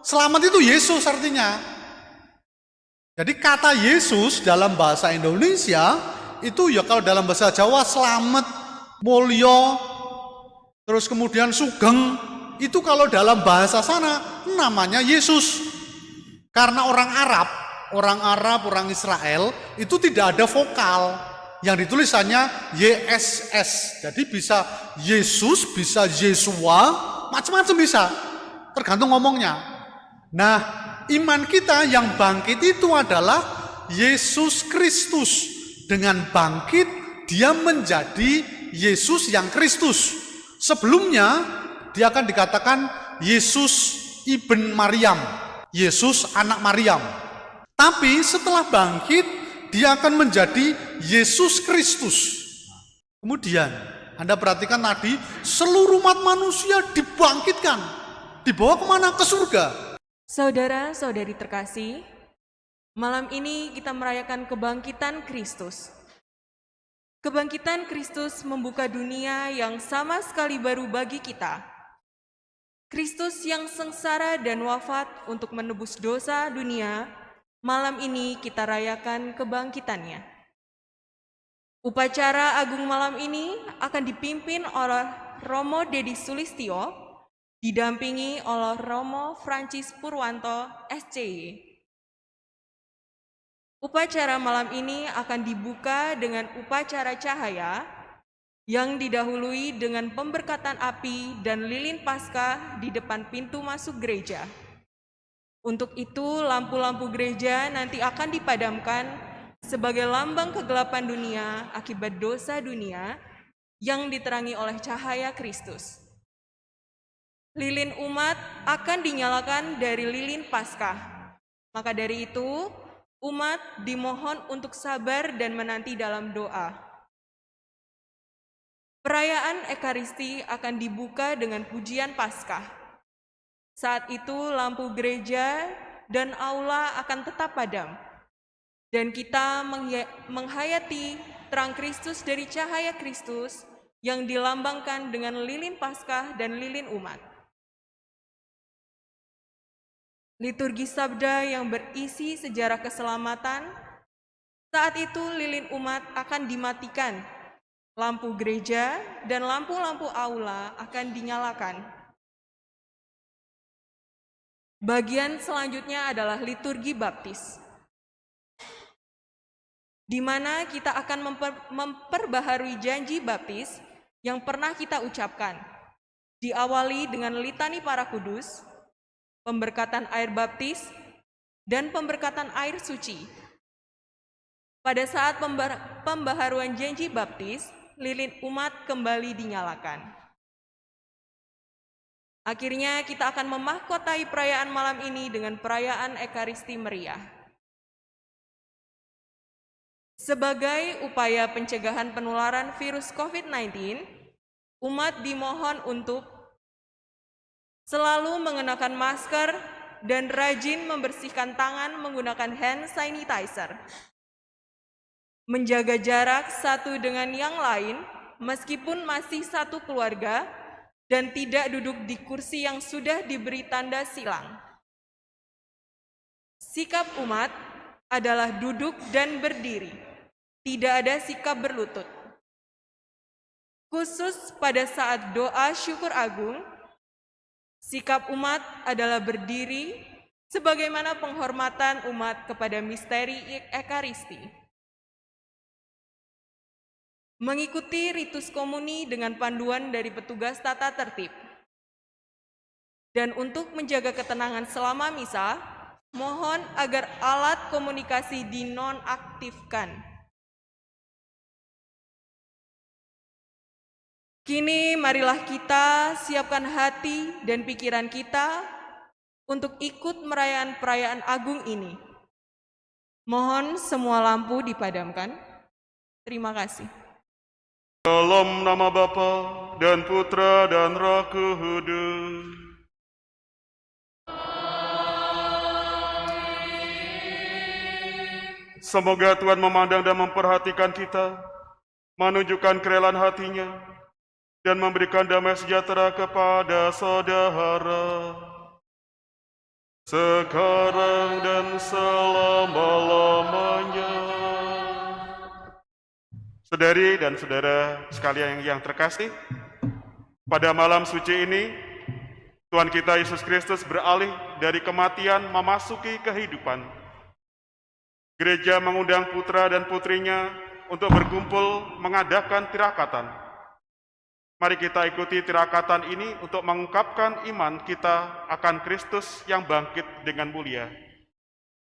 Selamat itu Yesus artinya. Jadi kata Yesus dalam bahasa Indonesia itu ya kalau dalam bahasa Jawa selamat, mulyo, terus kemudian sugeng, itu kalau dalam bahasa sana namanya Yesus. Karena orang Arab, orang Israel itu tidak ada vokal. Yang ditulisannya YSS. Jadi bisa Yesus, bisa Yesua, macam-macam bisa. Tergantung ngomongnya. Nah, iman kita yang bangkit itu adalah Yesus Kristus. Dengan bangkit, dia menjadi Yesus yang Kristus. Sebelumnya, dia akan dikatakan Yesus Ibn Maryam. Yesus anak Maryam. Tapi setelah bangkit, dia akan menjadi Yesus Kristus. Kemudian, Anda perhatikan tadi, seluruh umat manusia dibangkitkan. Dibawa kemana? Ke surga. Saudara-saudari terkasih, malam ini kita merayakan kebangkitan Kristus. Kebangkitan Kristus membuka dunia yang sama sekali baru bagi kita. Kristus yang sengsara dan wafat untuk menebus dosa dunia, malam ini kita rayakan kebangkitannya. Upacara agung malam ini akan dipimpin oleh Romo Dedi Sulistyo, didampingi oleh Romo Francis Purwanto, SCY. Upacara malam ini akan dibuka dengan upacara cahaya yang didahului dengan pemberkatan api dan lilin Paskah di depan pintu masuk gereja. Untuk itu, lampu-lampu gereja nanti akan dipadamkan sebagai lambang kegelapan dunia akibat dosa dunia yang diterangi oleh cahaya Kristus. Lilin umat akan dinyalakan dari lilin Paskah. Maka dari itu, umat dimohon untuk sabar dan menanti dalam doa. Perayaan Ekaristi akan dibuka dengan pujian Paskah. Saat itu lampu gereja dan aula akan tetap padam. Dan kita menghayati terang Kristus dari cahaya Kristus yang dilambangkan dengan lilin Paskah dan lilin umat. Liturgi sabda yang berisi sejarah keselamatan, saat itu lilin umat akan dimatikan, lampu gereja dan lampu-lampu aula akan dinyalakan. Bagian selanjutnya adalah liturgi baptis, di mana kita akan memperbaharui janji baptis yang pernah kita ucapkan, diawali dengan litani para kudus, pemberkatan air baptis, dan pemberkatan air suci. Pada saat pembaharuan janji baptis, lilin umat kembali dinyalakan. Akhirnya kita akan memahkotai perayaan malam ini dengan perayaan Ekaristi meriah. Sebagai upaya pencegahan penularan virus COVID-19, umat dimohon untuk selalu mengenakan masker dan rajin membersihkan tangan menggunakan hand sanitizer. Menjaga jarak satu dengan yang lain meskipun masih satu keluarga dan tidak duduk di kursi yang sudah diberi tanda silang. Sikap umat adalah duduk dan berdiri, tidak ada sikap berlutut. Khusus pada saat doa syukur agung, sikap umat adalah berdiri sebagaimana penghormatan umat kepada misteri Ekaristi. Mengikuti ritus komuni dengan panduan dari petugas tata tertib. Dan untuk menjaga ketenangan selama misa, mohon agar alat komunikasi dinonaktifkan. Kini marilah kita siapkan hati dan pikiran kita untuk ikut merayakan perayaan agung ini. Mohon semua lampu dipadamkan. Terima kasih. Dalam nama Bapa dan Putra dan Roh Kudus. Semoga Tuhan memandang dan memperhatikan kita, menunjukkan kerelaan hatinya, dan memberikan damai sejahtera kepada saudara. sekarang dan selama-lamanya. Saudari dan saudara sekalian yang terkasih, pada malam suci ini, Tuhan kita Yesus Kristus beralih dari kematian memasuki kehidupan. Gereja mengundang putra dan putrinya untuk berkumpul mengadakan tirakatan. Mari kita ikuti tirakatan ini untuk mengungkapkan iman kita akan Kristus yang bangkit dengan mulia.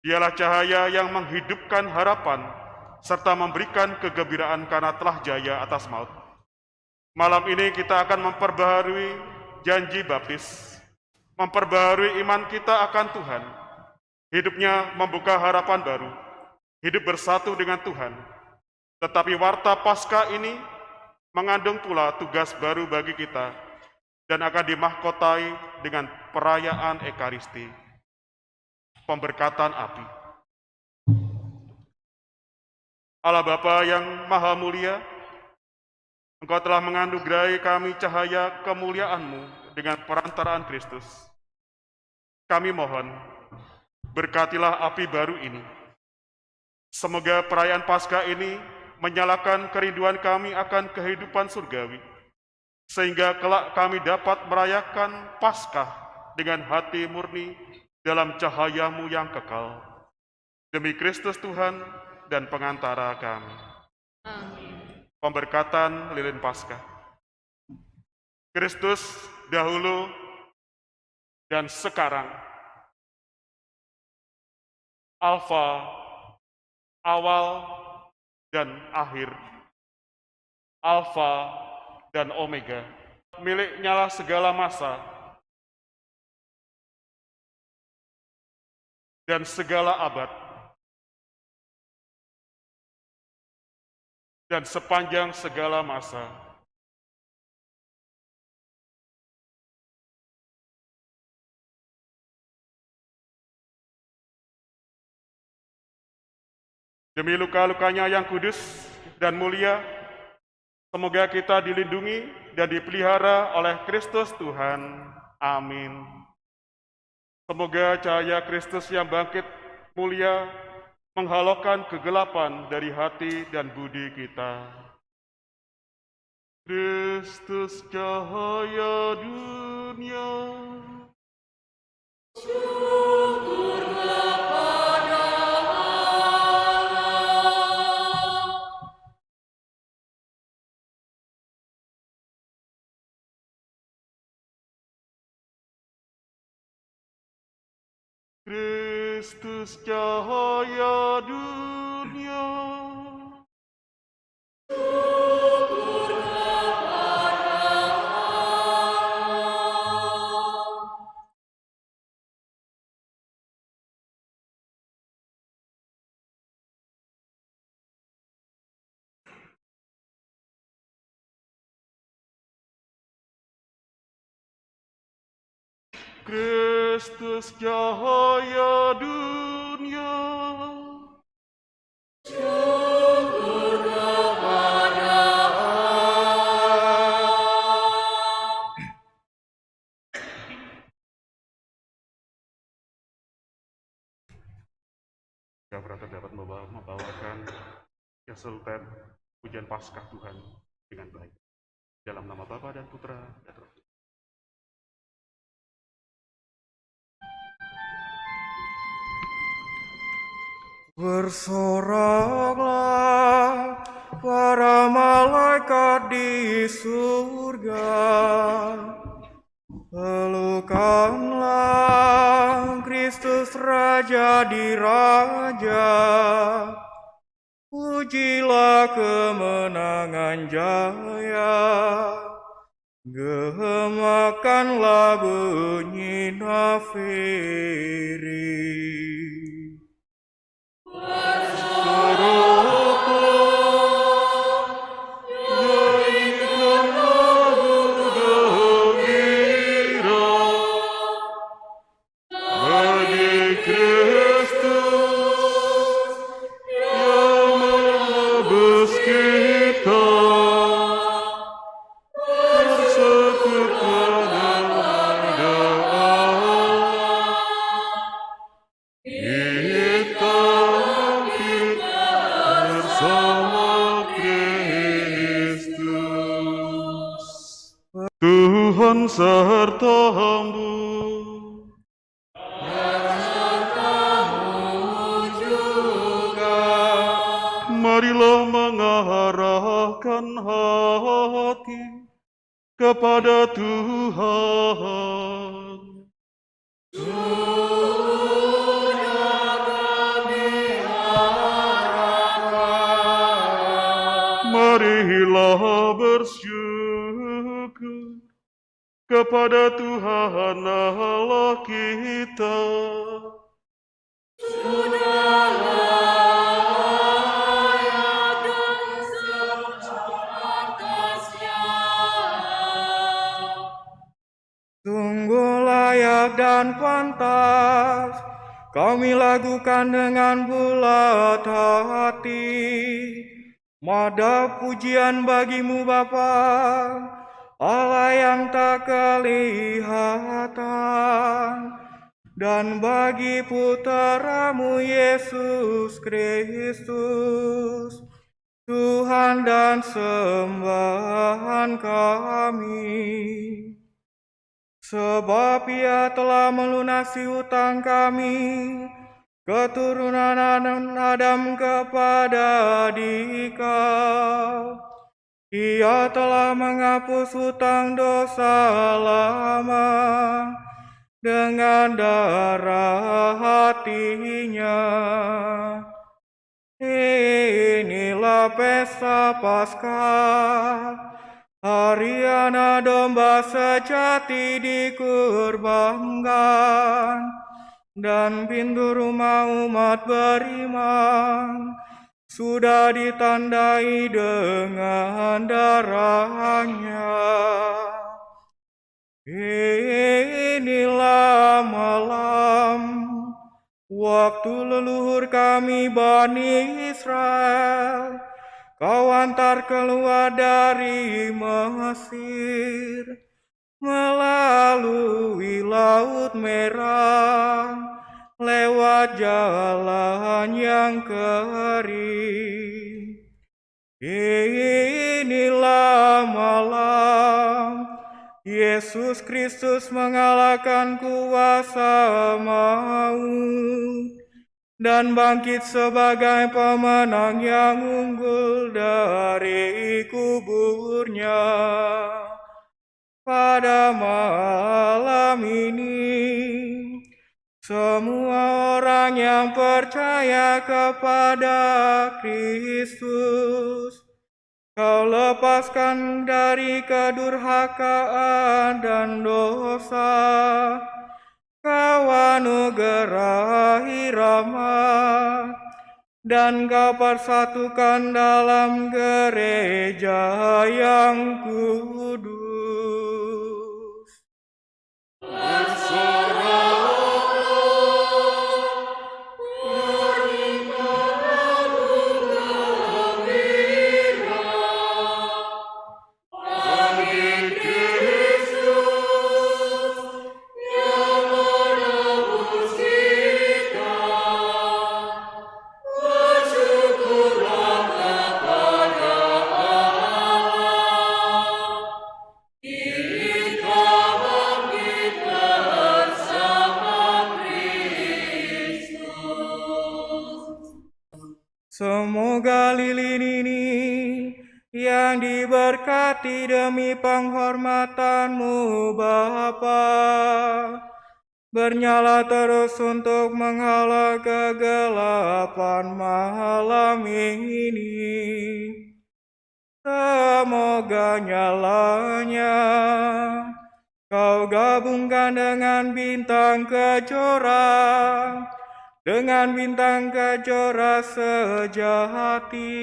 Dialah cahaya yang menghidupkan harapan, serta memberikan kegembiraan karena telah jaya atas maut. Malam ini kita akan memperbaharui janji baptis, memperbaharui iman kita akan Tuhan. Hidupnya membuka harapan baru, hidup bersatu dengan Tuhan. Tetapi warta Paskah ini mengandung pula tugas baru bagi kita dan akan dimahkotai dengan perayaan Ekaristi, pemberkatan api. Allah Bapa yang Maha Mulia, Engkau telah menganugerahi kami cahaya kemuliaan-Mu dengan perantaraan Kristus. Kami mohon, berkatilah api baru ini. Semoga perayaan Paskah ini menyalakan kerinduan kami akan kehidupan surgawi, sehingga kelak kami dapat merayakan Paskah dengan hati murni dalam cahaya-Mu yang kekal. Demi Kristus Tuhan dan pengantara kami. Amin. Pemberkatan lilin Paskah. Kristus dahulu dan sekarang, Alfa, awal dan akhir, Alfa dan Omega, miliknya segala masa dan segala abad, dan sepanjang segala masa. Demi luka-lukanya yang kudus dan mulia, semoga kita dilindungi dan dipelihara oleh Kristus Tuhan. Amin. Semoga cahaya Kristus yang bangkit mulia menghalaukan kegelapan dari hati dan budi kita. Kristus cahaya dunia. Syukurlah pada Allah. Kristus cahaya dunia. Syukurlah pada Allah. Kristus cahaya dunia. Syukurlah pada Allah. Jika brother dapat membawakan ya Sultan pujian Paskah Tuhan dengan baik. Dalam nama Bapa dan Putra dan Roh Kudus. Bersoraklah para malaikat di surga, pelukanlah Kristus Raja di Raja, pujilah kemenangan jaya, gemakanlah bunyi nafiri. serta-Mu. Marilah mengarahkan hati kepada Tuhan. Marilah bersyukur kepada Tuhan Allah kita. Sungguh layak dan pantas kami lakukan dengan bulat hati. Madap pujian bagimu Bapa, Allah yang tak kelihatan, dan bagi Putra-Mu Yesus Kristus, Tuhan dan sembahan kami. Sebab Ia telah melunasi hutang kami, keturunan Adam kepada Dikau. Ia telah menghapus hutang dosa lama dengan darah hati-Nya. Inilah pesta Paskah, hari anak domba sejati dikurbankan, dan pintu rumah umat beriman sudah ditandai dengan darah-Nya. Inilah malam waktu leluhur kami Bani Israel Kau antar keluar dari Mesir, melalui Laut Merah, lewat jalan yang kering. Inilah malam Yesus Kristus mengalahkan kuasa maut dan bangkit sebagai pemenang yang unggul dari kuburnya. Pada malam ini, semua orang yang percaya kepada Kristus, Kau lepaskan dari kedurhakaan dan dosa. Kau anugerahi rahmat, dan Kau persatukan dalam gereja yang kudus. Semoga lilin ini yang diberkati demi penghormatan-Mu Bapa, bernyala terus untuk menghalau kegelapan malam ini. Semoga nyalanya Kau gabungkan dengan bintang kejora, dengan bintang kejora sejati,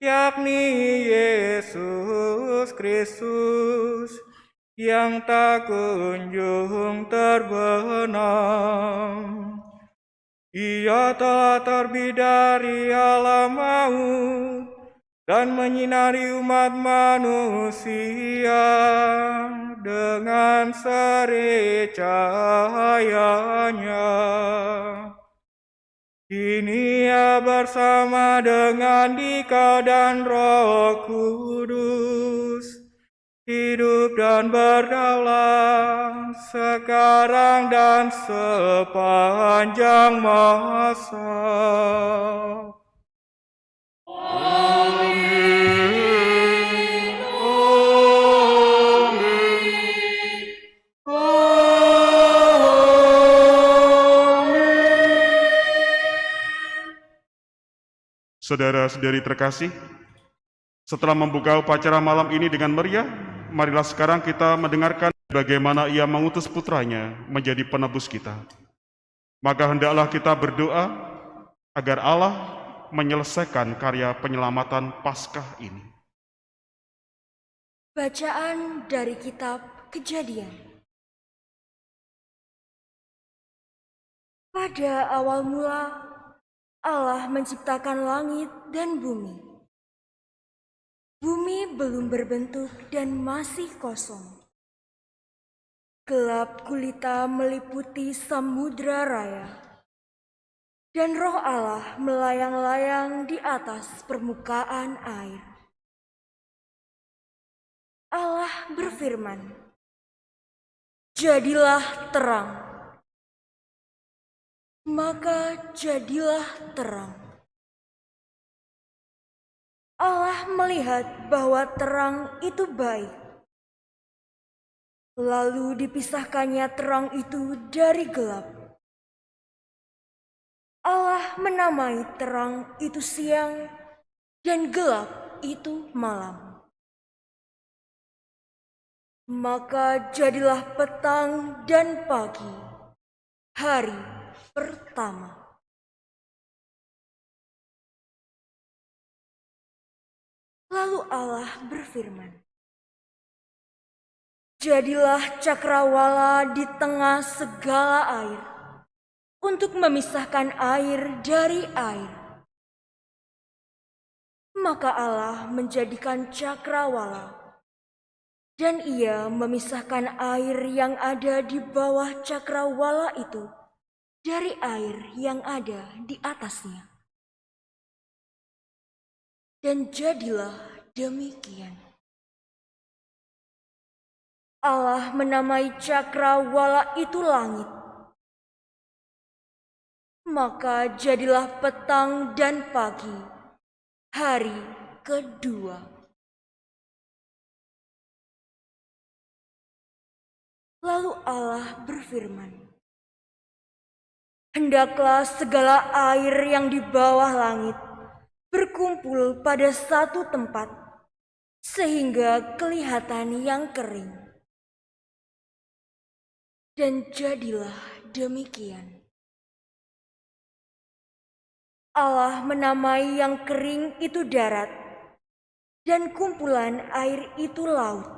yakni Yesus Kristus, yang tak kunjung terbenam. Ia telah terbit dari alam maut dan menyinari umat manusia dengan seri cahayanya. Kini Ia bersama dengan Dikau dan Roh Kudus hidup dan berdaulat, sekarang dan sepanjang masa. Saudara-saudari terkasih, setelah membuka upacara malam ini dengan meriah, marilah sekarang kita mendengarkan bagaimana Ia mengutus putranya menjadi penebus kita. Maka hendaklah kita berdoa agar Allah menyelesaikan karya penyelamatan Paskah ini. Bacaan dari kitab Kejadian. Pada awal mula, Allah menciptakan langit dan bumi. Bumi belum berbentuk dan masih kosong. Gelap gulita meliputi samudra raya. Dan roh Allah melayang-layang di atas permukaan air. Allah berfirman, "Jadilah terang." Maka jadilah terang. Allah melihat bahwa terang itu baik. Lalu dipisahkannya terang itu dari gelap. Allah menamai terang itu siang dan gelap itu malam. Maka jadilah petang dan pagi, hari pertama. Lalu Allah berfirman, "Jadilah cakrawala di tengah segala air, untuk memisahkan air dari air." Maka Allah menjadikan cakrawala, dan Ia memisahkan air yang ada di bawah cakrawala itu dari air yang ada di atasnya. Dan jadilah demikian. Allah menamai cakrawala itu langit. Maka jadilah petang dan pagi, hari kedua. Lalu Allah berfirman, "Hendaklah segala air yang di bawah langit berkumpul pada satu tempat, sehingga kelihatan yang kering." Dan jadilah demikian. Allah menamai yang kering itu darat, dan kumpulan air itu laut.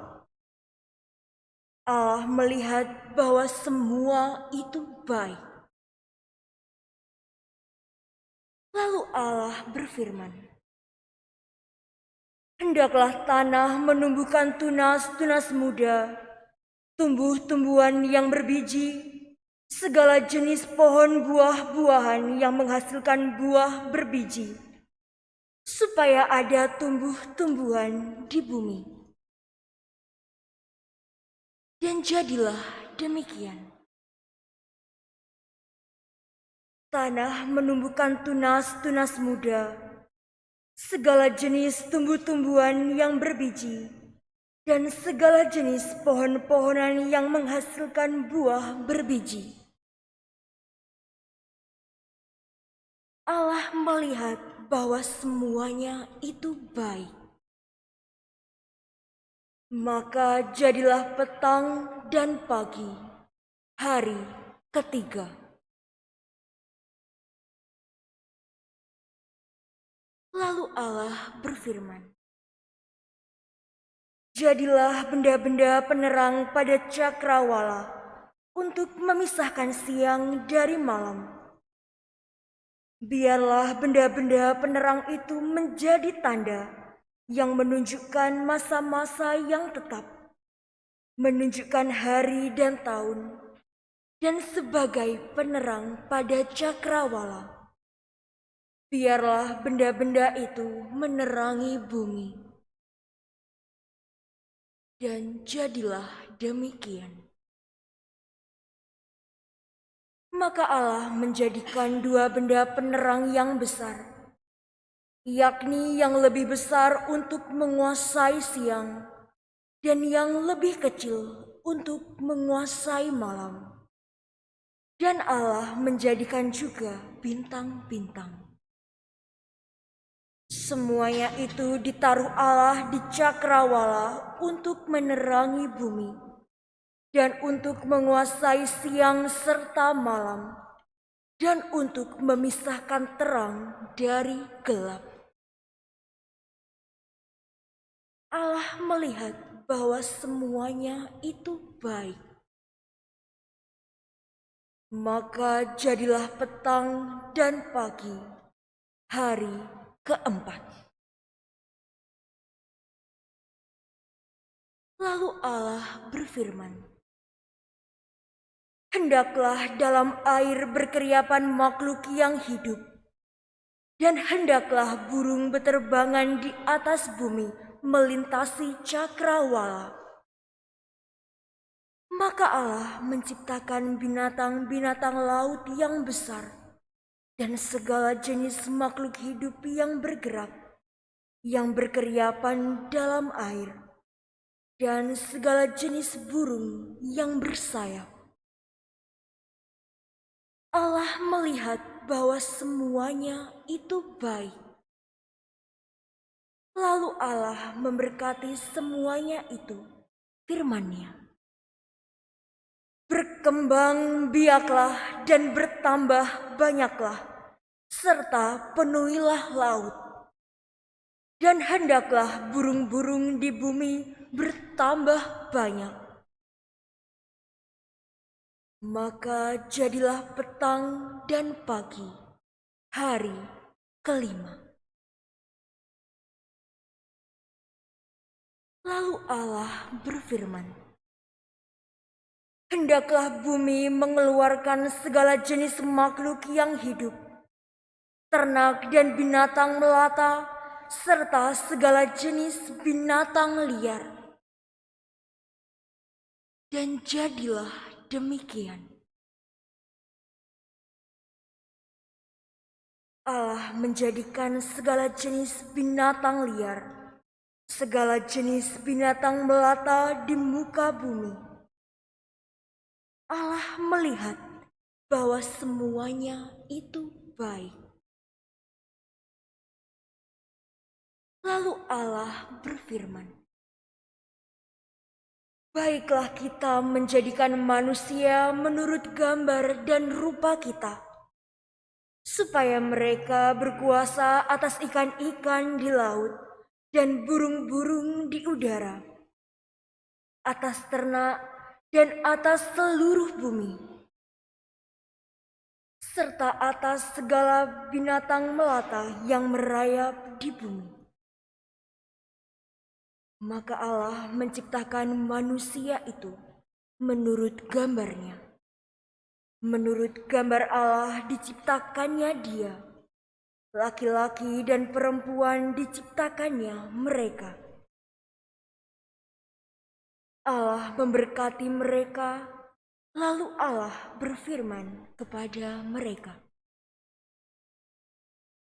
Allah melihat bahwa semua itu baik. Lalu Allah berfirman, "Hendaklah tanah menumbuhkan tunas-tunas muda, tumbuh-tumbuhan yang berbiji, segala jenis pohon buah-buahan yang menghasilkan buah berbiji, supaya ada tumbuh-tumbuhan di bumi." Dan jadilah demikian. Tanah menumbuhkan tunas-tunas muda, segala jenis tumbuh-tumbuhan yang berbiji, dan segala jenis pohon-pohonan yang menghasilkan buah berbiji. Allah melihat bahwa semuanya itu baik. Maka jadilah petang dan pagi, hari ketiga. Lalu Allah berfirman, "Jadilah benda-benda penerang pada cakrawala untuk memisahkan siang dari malam. Biarlah benda-benda penerang itu menjadi tanda yang menunjukkan masa-masa yang tetap, menunjukkan hari dan tahun, dan sebagai penerang pada cakrawala. Biarlah benda-benda itu menerangi bumi." Dan jadilah demikian. Maka Allah menjadikan dua benda penerang yang besar, yakni yang lebih besar untuk menguasai siang dan yang lebih kecil untuk menguasai malam. Dan Allah menjadikan juga bintang-bintang. Semuanya itu ditaruh Allah di cakrawala untuk menerangi bumi dan untuk menguasai siang serta malam, dan untuk memisahkan terang dari gelap. Allah melihat bahwa semuanya itu baik. Maka jadilah petang dan pagi, hari keempat. Lalu Allah berfirman, "Hendaklah dalam air berkeriapan makhluk yang hidup, dan hendaklah burung beterbangan di atas bumi melintasi cakrawala." Maka Allah menciptakan binatang-binatang laut yang besar dan segala jenis makhluk hidup yang bergerak, yang berkeriapan dalam air, dan segala jenis burung yang bersayap. Allah melihat bahwa semuanya itu baik. Lalu Allah memberkati semuanya itu, firman-Nya, "Berkembang biaklah dan bertambah banyaklah, serta penuhilah laut. Dan hendaklah burung-burung di bumi bertambah banyak." Maka jadilah petang dan pagi, hari kelima. Lalu Allah berfirman, "Hendaklah bumi mengeluarkan segala jenis makhluk yang hidup, ternak dan binatang melata, serta segala jenis binatang liar." Dan jadilah demikian. Allah menjadikan segala jenis binatang liar, segala jenis binatang melata di muka bumi. Allah melihat bahwa semuanya itu baik. Lalu Allah berfirman, "Baiklah kita menjadikan manusia menurut gambar dan rupa kita, supaya mereka berkuasa atas ikan-ikan di laut dan burung-burung di udara, atas ternak dan atas seluruh bumi, serta atas segala binatang melata yang merayap di bumi." Maka Allah menciptakan manusia itu menurut gambar-Nya. Menurut gambar Allah diciptakannya dia. Laki-laki dan perempuan diciptakannya mereka. Allah memberkati mereka, lalu Allah berfirman kepada mereka,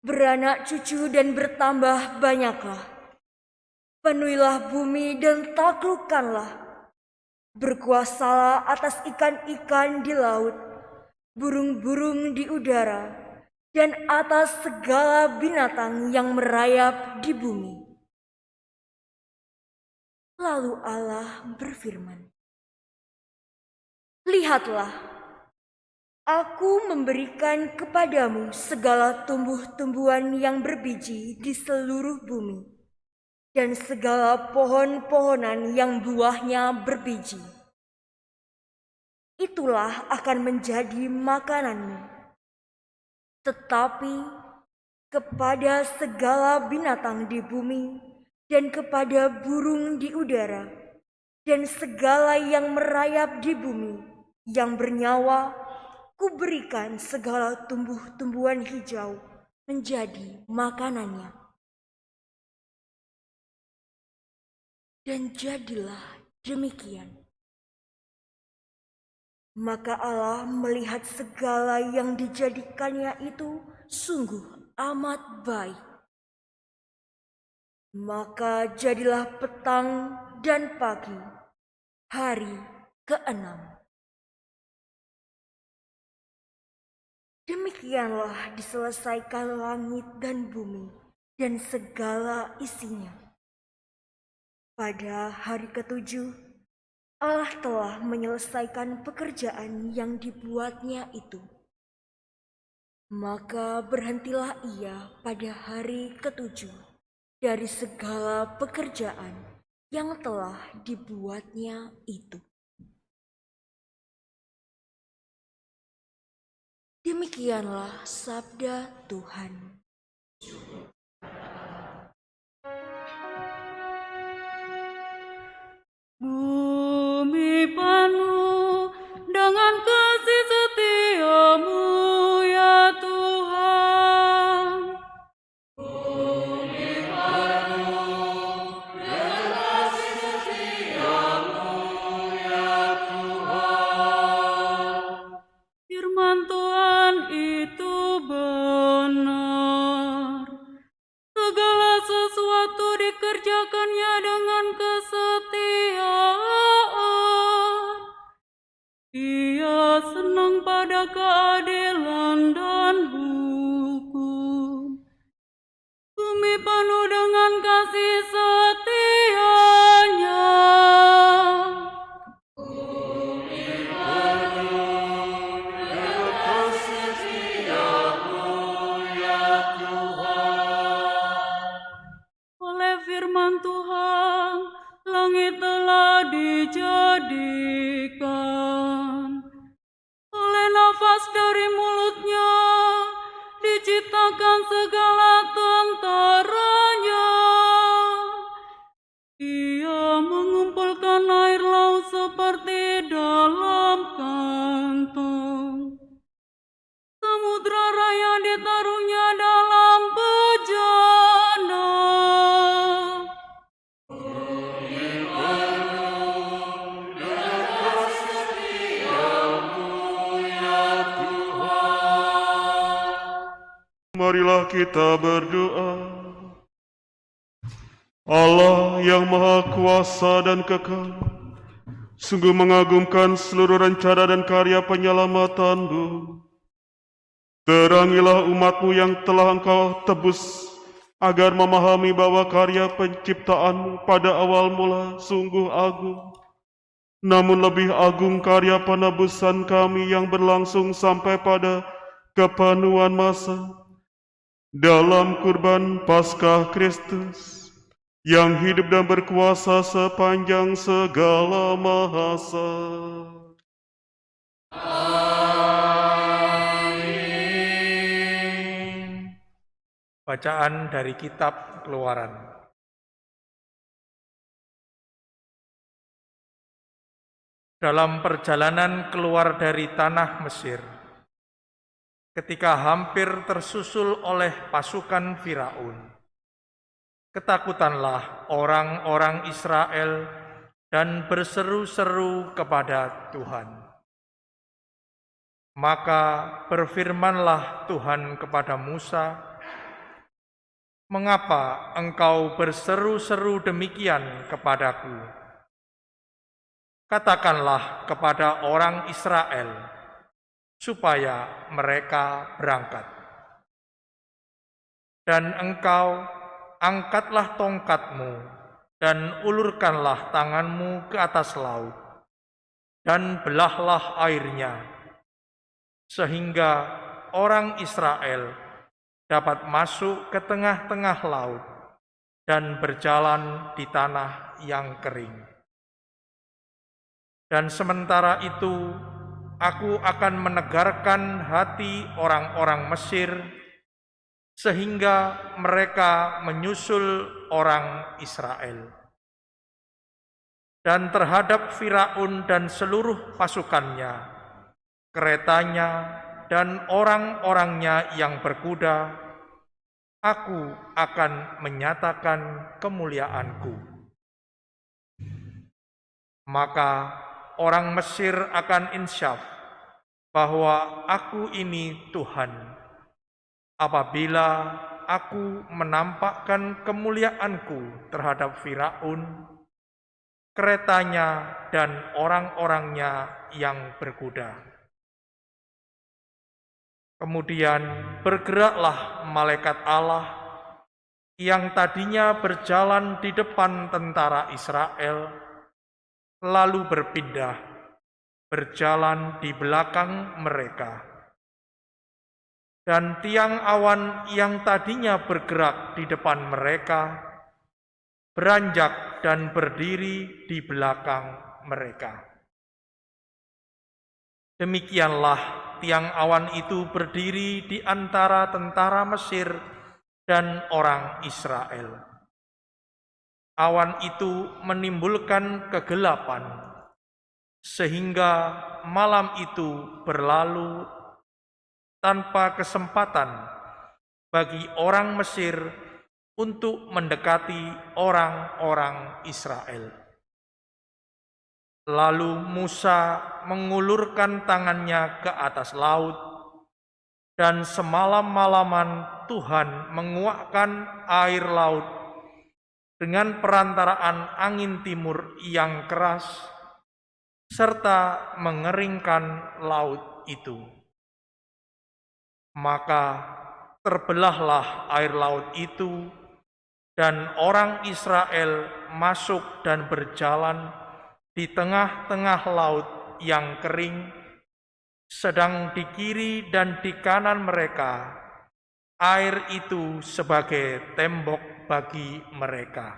"Beranak cucu dan bertambah banyaklah. Penuhilah bumi dan taklukkanlah. Berkuasalah atas ikan-ikan di laut, burung-burung di udara, dan atas segala binatang yang merayap di bumi." Lalu Allah berfirman, "Lihatlah, Aku memberikan kepadamu segala tumbuh-tumbuhan yang berbiji di seluruh bumi, dan segala pohon-pohonan yang buahnya berbiji. Itulah akan menjadi makananmu. Tetapi kepada segala binatang di bumi dan kepada burung di udara dan segala yang merayap di bumi yang bernyawa, Kuberikan segala tumbuh-tumbuhan hijau menjadi makanannya." Dan jadilah demikian. Maka Allah melihat segala yang dijadikannya itu sungguh amat baik. Maka jadilah petang dan pagi, hari ke-6. Demikianlah diselesaikan langit dan bumi dan segala isinya. Pada hari ke-7, Allah telah menyelesaikan pekerjaan yang dibuatnya itu. Maka berhentilah ia pada hari ke-7 dari segala pekerjaan yang telah dibuatnya itu. Demikianlah sabda Tuhan. Bumi penuh dengan kasih setia-Mu ya Tuhan. Bumi penuh dengan kasih setia-Mu ya Tuhan. Firman Tuhan itu benar. Segala sesuatu dikerjakannya dengan kesetiaan. Ia senang pada keadilan dan hukum. Bumi penuh dengan kasih setianya. Bumi penuh dengan kasih setia-Mu ya Tuhan. Oleh firman Tuhan, langit telah dijadikan. Oleh nafas dari mulutnya, diciptakan segala tentaranya. Ia mengumpulkan air laut seperti dalam kantong. Samudra raya ditaruhnya dalam bejana. Marilah kita berdoa. Allah yang Maha Kuasa dan Kekal, sungguh mengagumkan seluruh rencana dan karya penyelamatan-Mu. Terangilah umat-Mu yang telah Engkau tebus, agar memahami bahwa karya penciptaan pada awal mula sungguh agung. Namun lebih agung karya penebusan kami yang berlangsung sampai pada kepenuhan masa. Dalam kurban Paskah Kristus, yang hidup dan berkuasa sepanjang segala masa. Amin. Bacaan dari Kitab Keluaran. Dalam perjalanan keluar dari tanah Mesir, ketika hampir tersusul oleh pasukan Firaun, ketakutanlah orang-orang Israel dan berseru-seru kepada Tuhan. Maka berfirmanlah Tuhan kepada Musa, "Mengapa engkau berseru-seru demikian kepadaku? Katakanlah kepada orang Israel, supaya mereka berangkat. Dan engkau angkatlah tongkatmu dan ulurkanlah tanganmu ke atas laut, dan belahlah airnya, sehingga orang Israel dapat masuk ke tengah-tengah laut dan berjalan di tanah yang kering. Dan sementara itu, Aku akan menegarkan hati orang-orang Mesir, sehingga mereka menyusul orang Israel. Dan terhadap Firaun dan seluruh pasukannya, keretanya, dan orang-orangnya yang berkuda, Aku akan menyatakan kemuliaanku. Maka orang Mesir akan insyaf bahwa aku ini Tuhan, apabila aku menampakkan kemuliaanku terhadap Firaun, keretanya dan orang-orangnya yang berkuda. Kemudian bergeraklah malaikat Allah yang tadinya berjalan di depan tentara Israel, lalu berpindah, berjalan di belakang mereka. Dan tiang awan yang tadinya bergerak di depan mereka, beranjak dan berdiri di belakang mereka. Demikianlah tiang awan itu berdiri di antara tentara Mesir dan orang Israel. Awan itu menimbulkan kegelapan, sehingga malam itu berlalu tanpa kesempatan bagi orang Mesir untuk mendekati orang-orang Israel. Lalu Musa mengulurkan tangannya ke atas laut, dan semalam-malaman Tuhan menguakkan air laut dengan perantaraan angin timur yang keras, serta mengeringkan laut itu. Maka terbelahlah air laut itu, dan orang Israel masuk dan berjalan di tengah-tengah laut yang kering, sedang di kiri dan di kanan mereka air itu sebagai tembok bagi mereka.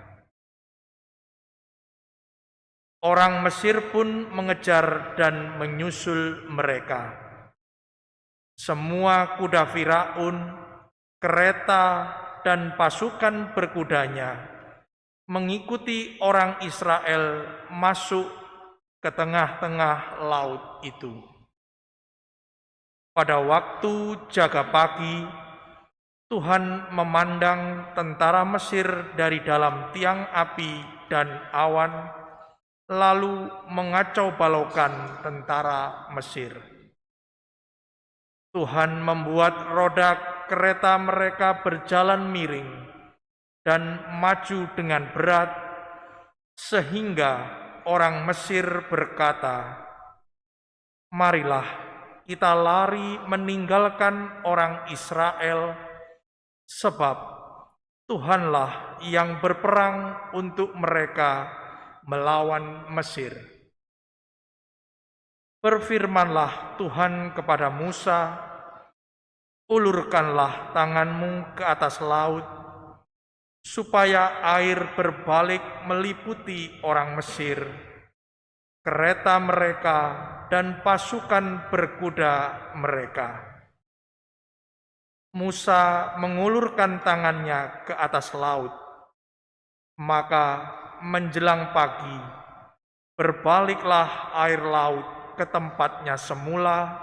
Orang Mesir pun mengejar dan menyusul mereka. Semua kuda Firaun, kereta, dan pasukan berkudanya mengikuti orang Israel masuk ke tengah-tengah laut itu. Pada waktu jaga pagi, Tuhan memandang tentara Mesir dari dalam tiang api dan awan, lalu mengacau balaukan tentara Mesir. Tuhan membuat roda kereta mereka berjalan miring dan maju dengan berat, sehingga orang Mesir berkata, "Marilah kita lari meninggalkan orang Israel, sebab Tuhanlah yang berperang untuk mereka melawan Mesir." Berfirmanlah Tuhan kepada Musa, "Ulurkanlah tanganmu ke atas laut, supaya air berbalik meliputi orang Mesir, kereta mereka, dan pasukan berkuda mereka." Musa mengulurkan tangannya ke atas laut, maka menjelang pagi berbaliklah air laut ke tempatnya semula,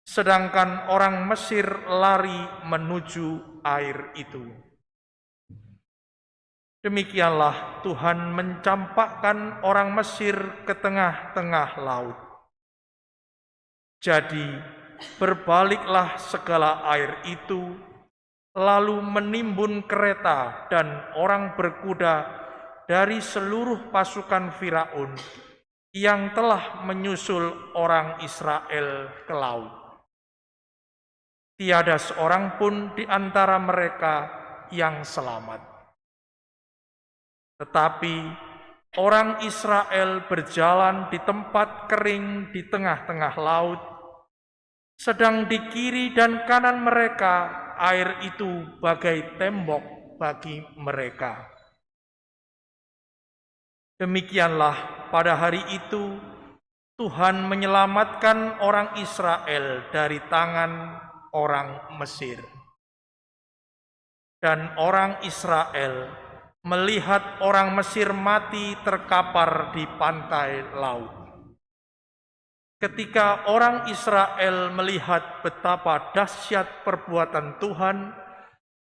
sedangkan orang Mesir lari menuju air itu. Demikianlah Tuhan mencampakkan orang Mesir ke tengah-tengah laut. Jadi berbaliklah segala air itu, lalu menimbun kereta dan orang berkuda dari seluruh pasukan Firaun yang telah menyusul orang Israel ke laut. Tiada seorang pun di antara mereka yang selamat. Tetapi orang Israel berjalan di tempat kering di tengah-tengah laut, sedang di kiri dan kanan mereka air itu bagai tembok bagi mereka. Demikianlah pada hari itu Tuhan menyelamatkan orang Israel dari tangan orang Mesir. Dan orang Israel melihat orang Mesir mati terkapar di pantai laut. Ketika orang Israel melihat betapa dahsyat perbuatan Tuhan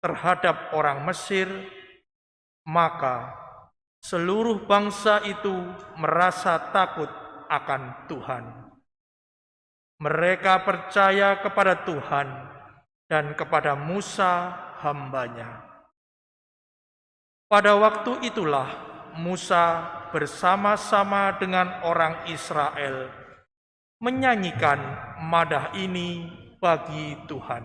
terhadap orang Mesir, maka seluruh bangsa itu merasa takut akan Tuhan. Mereka percaya kepada Tuhan dan kepada Musa hamba-Nya. Pada waktu itulah Musa bersama-sama dengan orang Israel menyanyikan madah ini bagi Tuhan.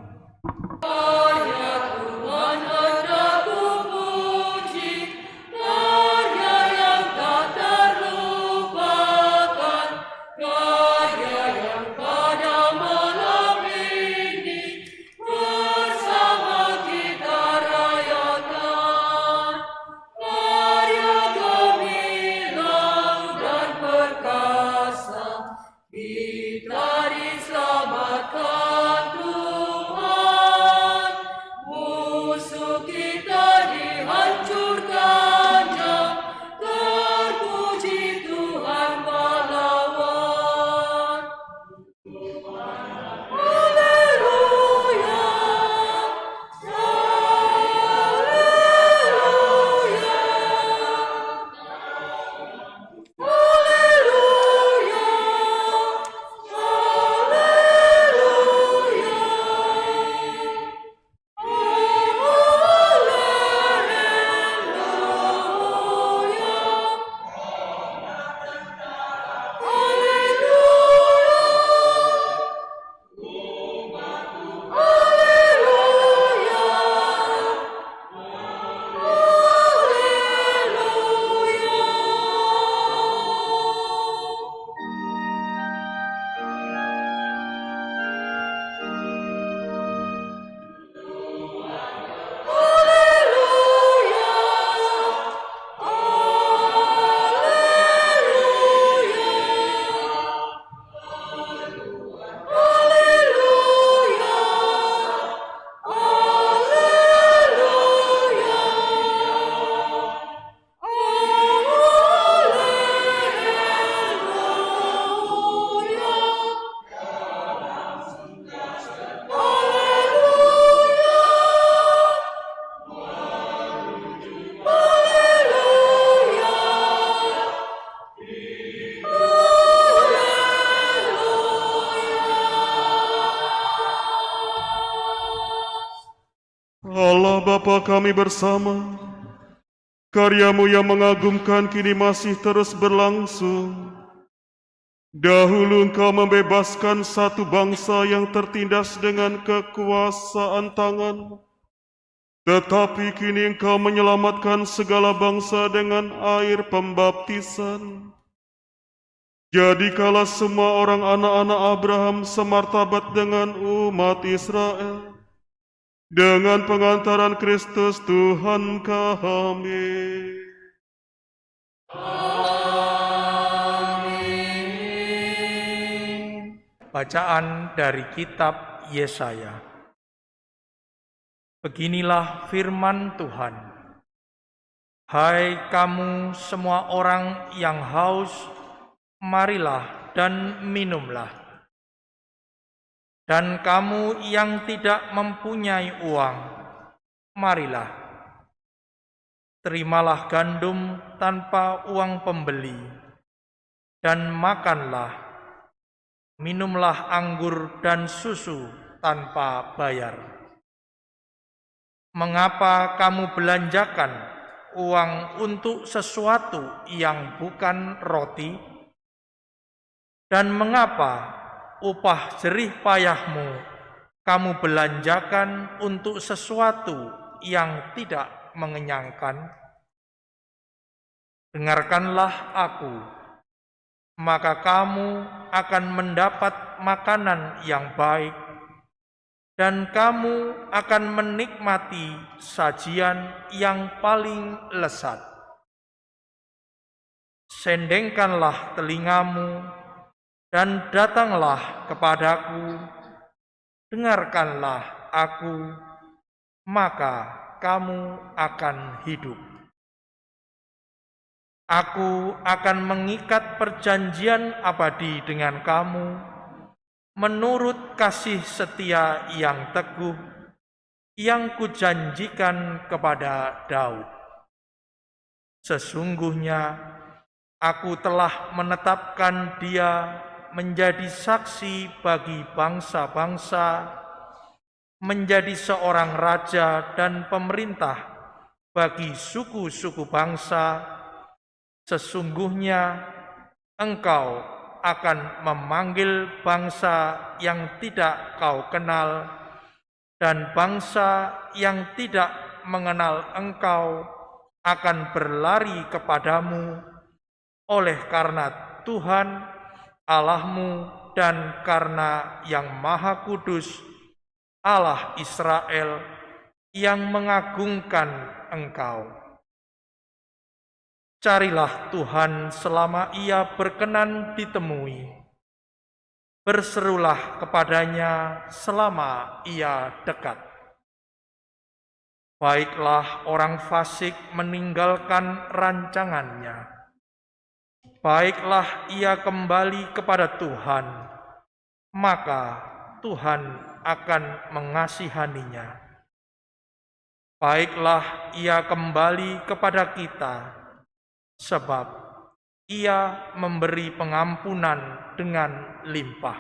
Allah Bapa kami bersama, karya-Mu yang mengagumkan kini masih terus berlangsung. Dahulu Engkau membebaskan satu bangsa yang tertindas dengan kekuasaan tangan, tetapi kini Engkau menyelamatkan segala bangsa dengan air pembaptisan. Jadikalah semua orang anak-anak Abraham semartabat dengan umat Israel, dengan pengantaran Kristus Tuhan kami. Amin. Bacaan dari kitab Yesaya. Beginilah firman Tuhan. Hai kamu semua orang yang haus, marilah dan minumlah. Dan kamu yang tidak mempunyai uang, marilah, terimalah gandum tanpa uang pembeli, dan makanlah, minumlah anggur dan susu tanpa bayar. Mengapa kamu belanjakan uang untuk sesuatu yang bukan roti? Dan mengapa upah jerih payahmu kamu belanjakan untuk sesuatu yang tidak mengenyangkan? Dengarkanlah aku, maka kamu akan mendapat makanan yang baik, dan kamu akan menikmati sajian yang paling lezat. Sendengkanlah telingamu dan datanglah kepadaku, dengarkanlah aku, maka kamu akan hidup. Aku akan mengikat perjanjian abadi dengan kamu, menurut kasih setia yang teguh, yang kujanjikan kepada Daud. Sesungguhnya aku telah menetapkan dia menjadi saksi bagi bangsa-bangsa, menjadi seorang raja dan pemerintah bagi suku-suku bangsa. Sesungguhnya engkau akan memanggil bangsa yang tidak kau kenal, dan bangsa yang tidak mengenal engkau akan berlari kepadamu, oleh karena Tuhan Allahmu dan karena Yang Maha Kudus, Allah Israel, yang mengagungkan engkau. Carilah Tuhan selama Ia berkenan ditemui. Berserulah kepadanya selama Ia dekat. Baiklah orang fasik meninggalkan rancangannya. Baiklah ia kembali kepada Tuhan, maka Tuhan akan mengasihaninya. Baiklah ia kembali kepada kita, sebab ia memberi pengampunan dengan limpah.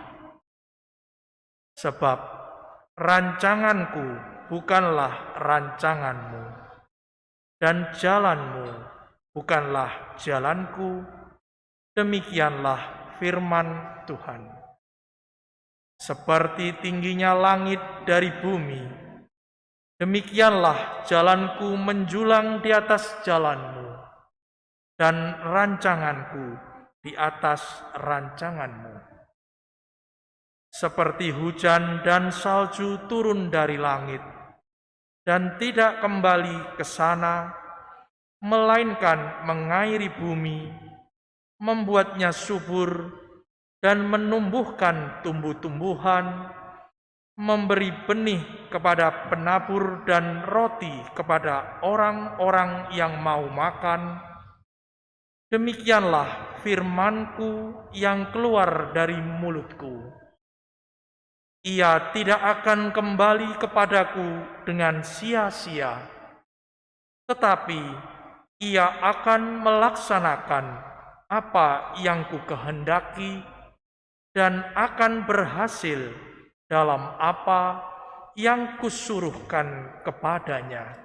Sebab rancanganku bukanlah rancanganmu, dan jalanmu bukanlah jalanku. Demikianlah firman Tuhan. Seperti tingginya langit dari bumi, demikianlah jalanku menjulang di atas jalanmu, dan rancanganku di atas rancanganmu. Seperti hujan dan salju turun dari langit, dan tidak kembali ke sana, melainkan mengairi bumi, membuatnya subur dan menumbuhkan tumbuh-tumbuhan, memberi benih kepada penabur dan roti kepada orang-orang yang mau makan. Demikianlah firman-Ku yang keluar dari mulut-Ku. Ia tidak akan kembali kepadaku dengan sia-sia, tetapi ia akan melaksanakan apa yang ku kehendaki dan akan berhasil dalam apa yang kusuruhkan kepadanya.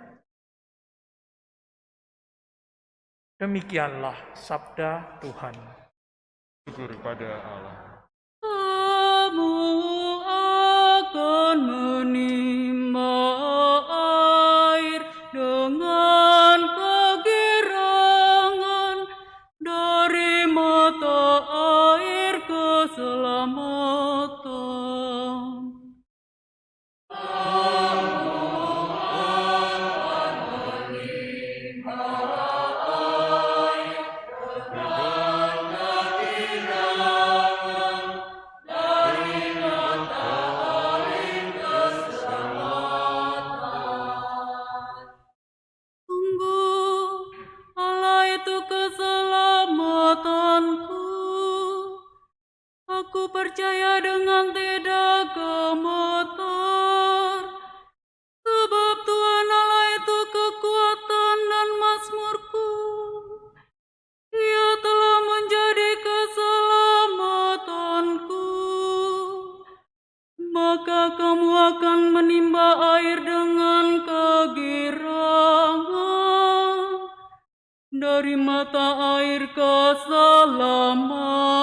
Demikianlah sabda Tuhan. Syukur pada Allah. Kamu akan menimba air dengan kegirangan dari mata air keselamatan. Aku percaya dengan tidak gemetar, sebab Tuhan Allah itu kekuatan dan mazmurku. Ia telah menjadi keselamatanku. Maka kamu akan menimba air dengan kegirangan dari mata air keselamatan.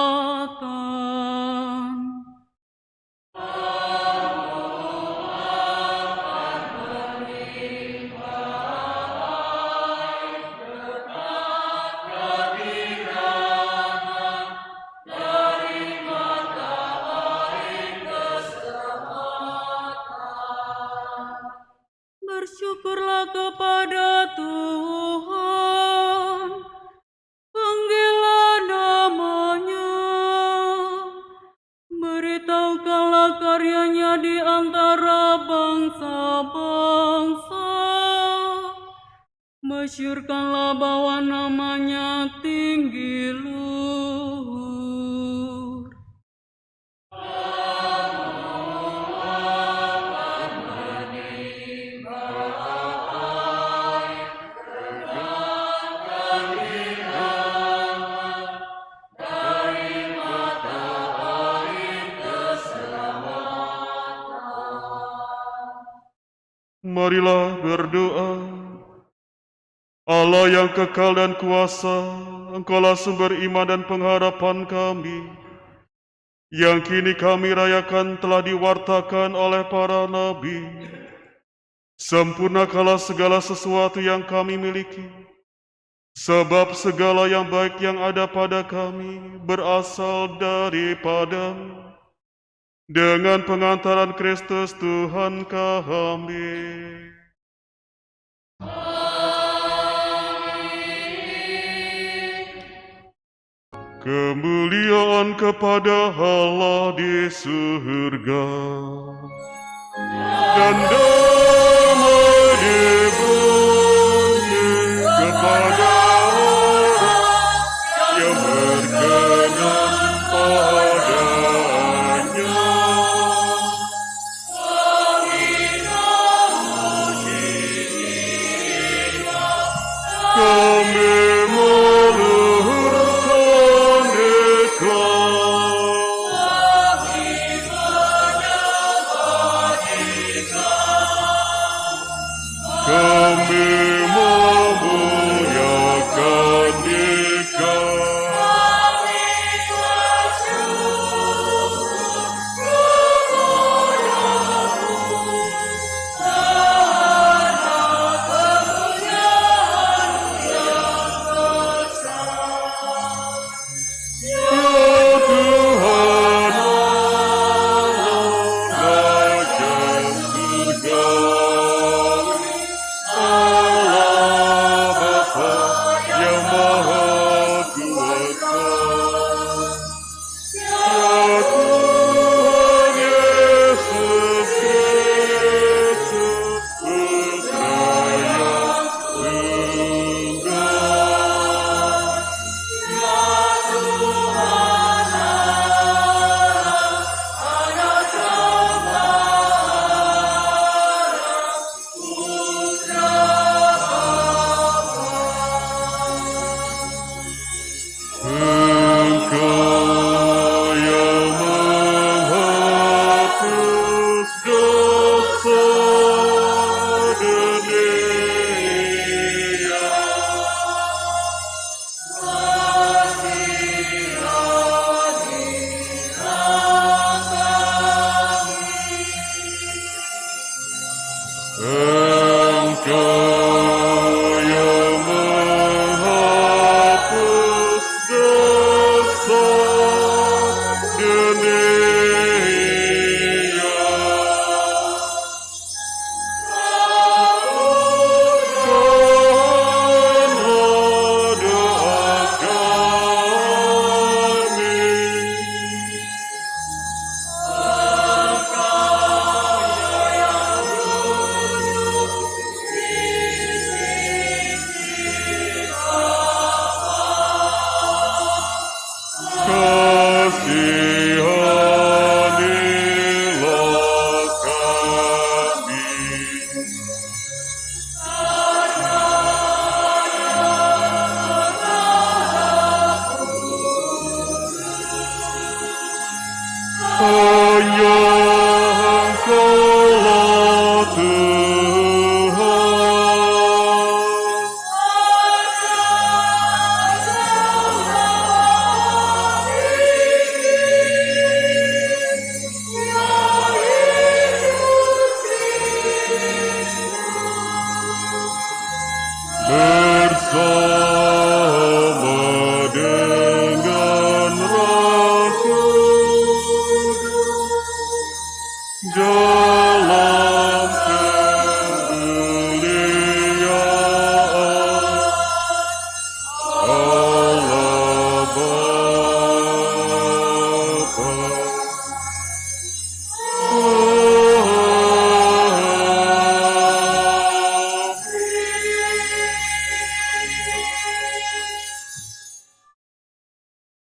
Bersyukurlah kepada Tuhan, panggillah namanya, beritahukanlah karyanya di antara bangsa-bangsa, masyurkanlah bahwa namanya tinggi luhur. Marilah berdoa. Allah yang kekal dan kuasa, Engkaulah sumber iman dan pengharapan kami, yang kini kami rayakan telah diwartakan oleh para nabi. Sempurnakanlah segala sesuatu yang kami miliki, sebab segala yang baik yang ada pada kami berasal daripada-Mu. Dengan pengantaran Kristus Tuhan kami. Kemuliaan kepada Allah di surga dan damai di bumi kepada orang yang berkenan padanya. Kami meluhurkan Kami memuliakan Dikau.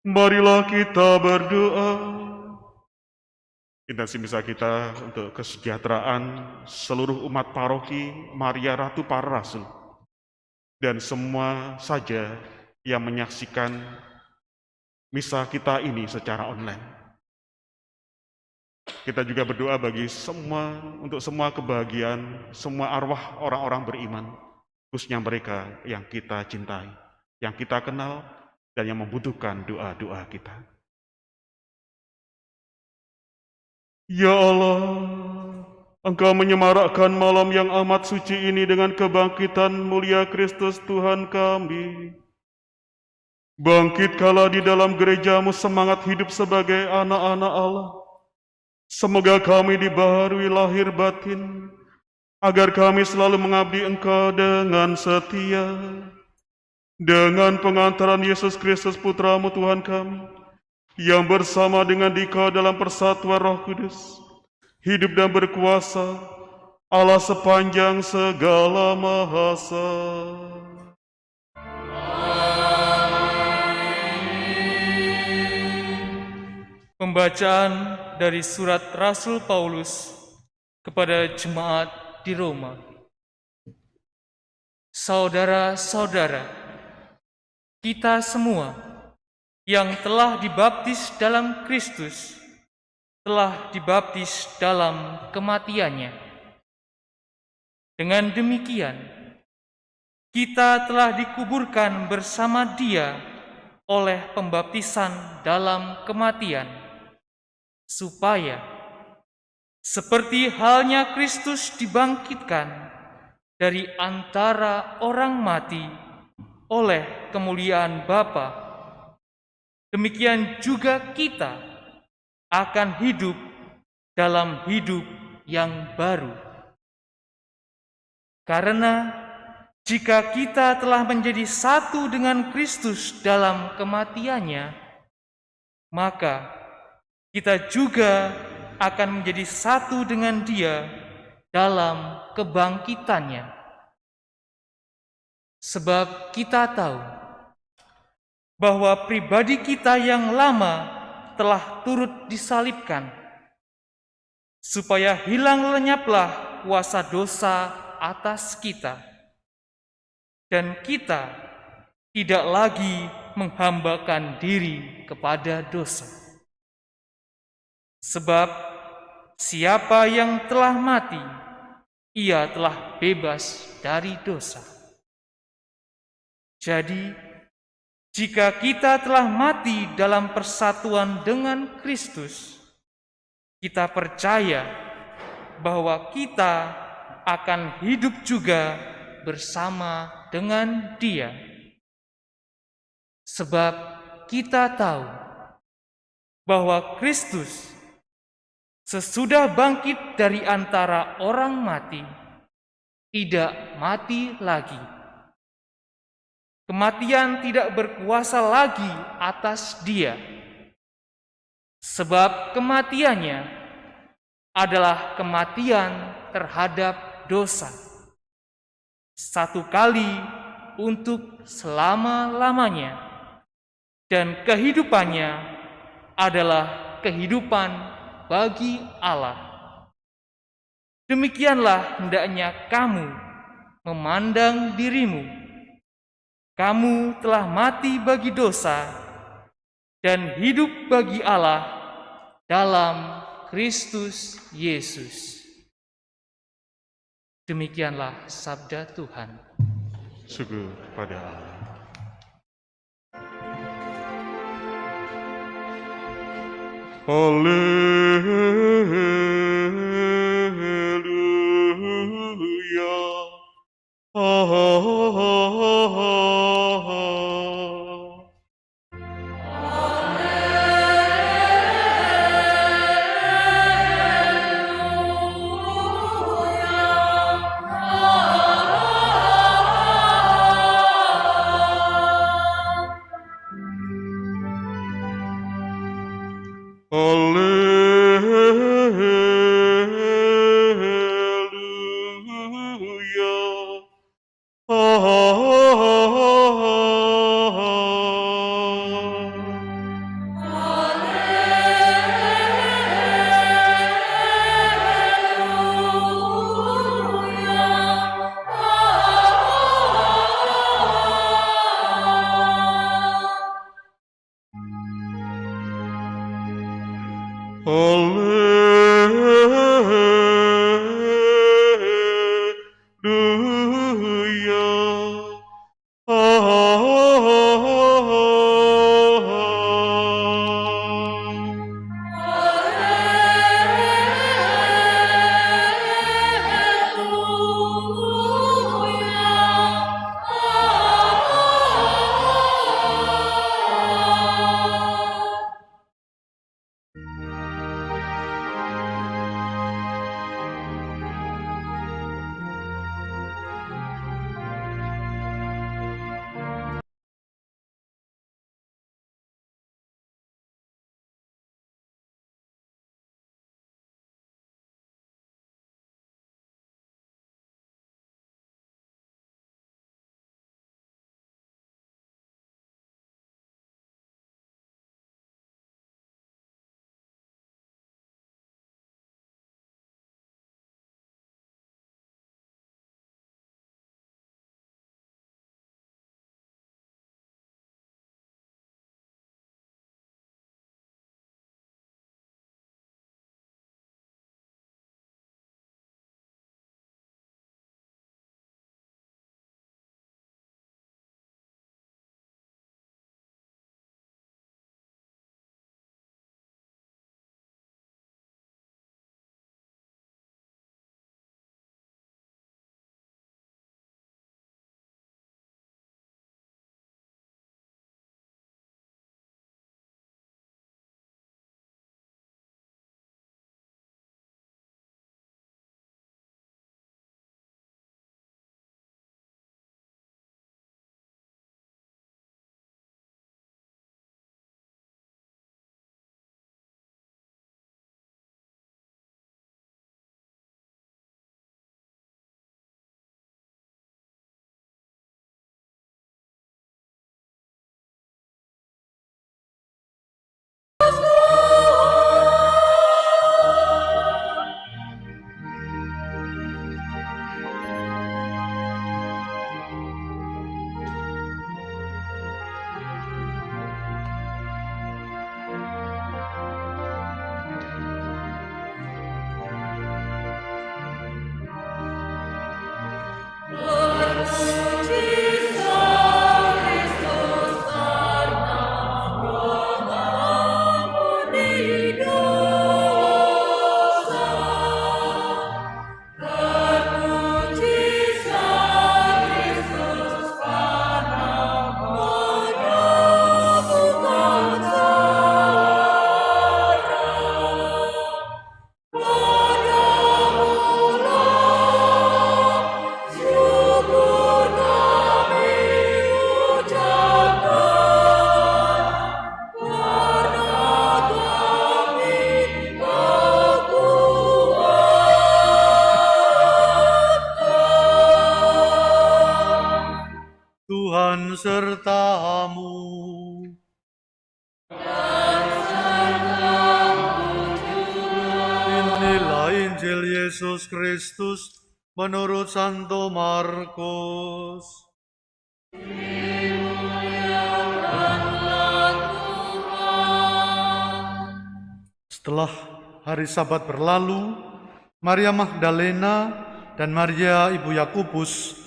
Marilah kita berdoa. Intensi misa kita untuk kesejahteraan seluruh umat paroki Maria Ratu Para Rasul dan semua saja yang menyaksikan misa kita ini secara online. Kita juga berdoa untuk semua kebahagiaan, semua arwah orang-orang beriman, khususnya mereka yang kita cintai, yang kita kenal, dan yang membutuhkan doa-doa kita. Ya Allah, Engkau menyemarakkan malam yang amat suci ini dengan kebangkitan mulia Kristus Tuhan kami. Bangkitkanlah di dalam gereja-Mu semangat hidup sebagai anak-anak Allah. Semoga kami dibaharui lahir batin, agar kami selalu mengabdi Engkau dengan setia. Dengan pengantaran Yesus Kristus Putra-Mu Tuhan kami, yang bersama dengan Dikau dalam persatuan Roh Kudus, hidup dan berkuasa, Allah sepanjang segala masa. Pembacaan dari surat Rasul Paulus kepada jemaat di Roma. Saudara-saudara, kita semua yang telah dibaptis dalam Kristus telah dibaptis dalam kematiannya. Dengan demikian, kita telah dikuburkan bersama Dia oleh pembaptisan dalam kematian, supaya seperti halnya Kristus dibangkitkan dari antara orang mati oleh kemuliaan Bapa, demikian juga kita akan hidup dalam hidup yang baru. Karena jika kita telah menjadi satu dengan Kristus dalam kematiannya, maka kita juga akan menjadi satu dengan Dia dalam kebangkitannya. Sebab kita tahu bahwa pribadi kita yang lama telah turut disalibkan, supaya hilang lenyaplah kuasa dosa atas kita, dan kita tidak lagi menghambakan diri kepada dosa. Sebab siapa yang telah mati, ia telah bebas dari dosa. Jadi, jika kita telah mati dalam persatuan dengan Kristus, kita percaya bahwa kita akan hidup juga bersama dengan Dia. Sebab kita tahu bahwa Kristus sesudah bangkit dari antara orang mati, tidak mati lagi. Kematian tidak berkuasa lagi atas Dia, sebab kematiannya adalah kematian terhadap dosa, satu kali untuk selama-lamanya, dan kehidupannya adalah kehidupan bagi Allah. Demikianlah hendaknya kamu memandang dirimu. Kamu telah mati bagi dosa dan hidup bagi Allah dalam Kristus Yesus. Demikianlah sabda Tuhan. Syukur kepada Allah. Haleluya. Haleluya. sertamu. Inilah Injil Yesus Kristus menurut Santo Markus. Setelah hari Sabat berlalu, Maria Magdalena dan Maria ibu Yakobus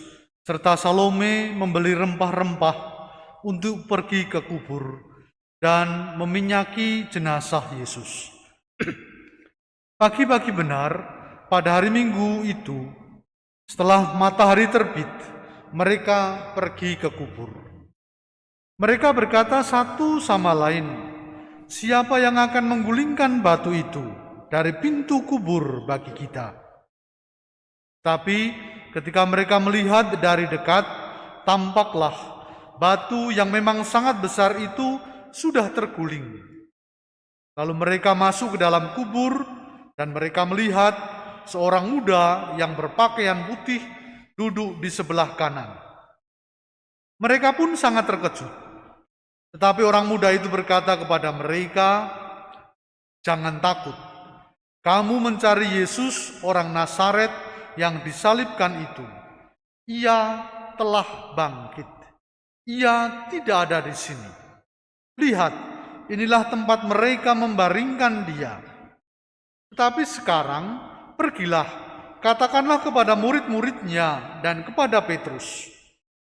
serta Salome membeli rempah-rempah untuk pergi ke kubur dan meminyaki jenazah Yesus. Pagi-pagi benar, pada hari Minggu itu, setelah matahari terbit, mereka pergi ke kubur. Mereka berkata satu sama lain, "Siapa yang akan menggulingkan batu itu dari pintu kubur bagi kita?" Tapi ketika mereka melihat dari dekat, tampaklah batu yang memang sangat besar itu sudah terguling. Lalu mereka masuk ke dalam kubur dan mereka melihat seorang muda yang berpakaian putih duduk di sebelah kanan. Mereka pun sangat terkejut. Tetapi orang muda itu berkata kepada mereka, "Jangan takut. Kamu mencari Yesus orang Nazaret yang disalibkan itu. Ia telah bangkit. Ia tidak ada di sini. Lihat, inilah tempat mereka membaringkan dia. Tetapi sekarang pergilah, katakanlah kepada murid-muridnya dan kepada Petrus,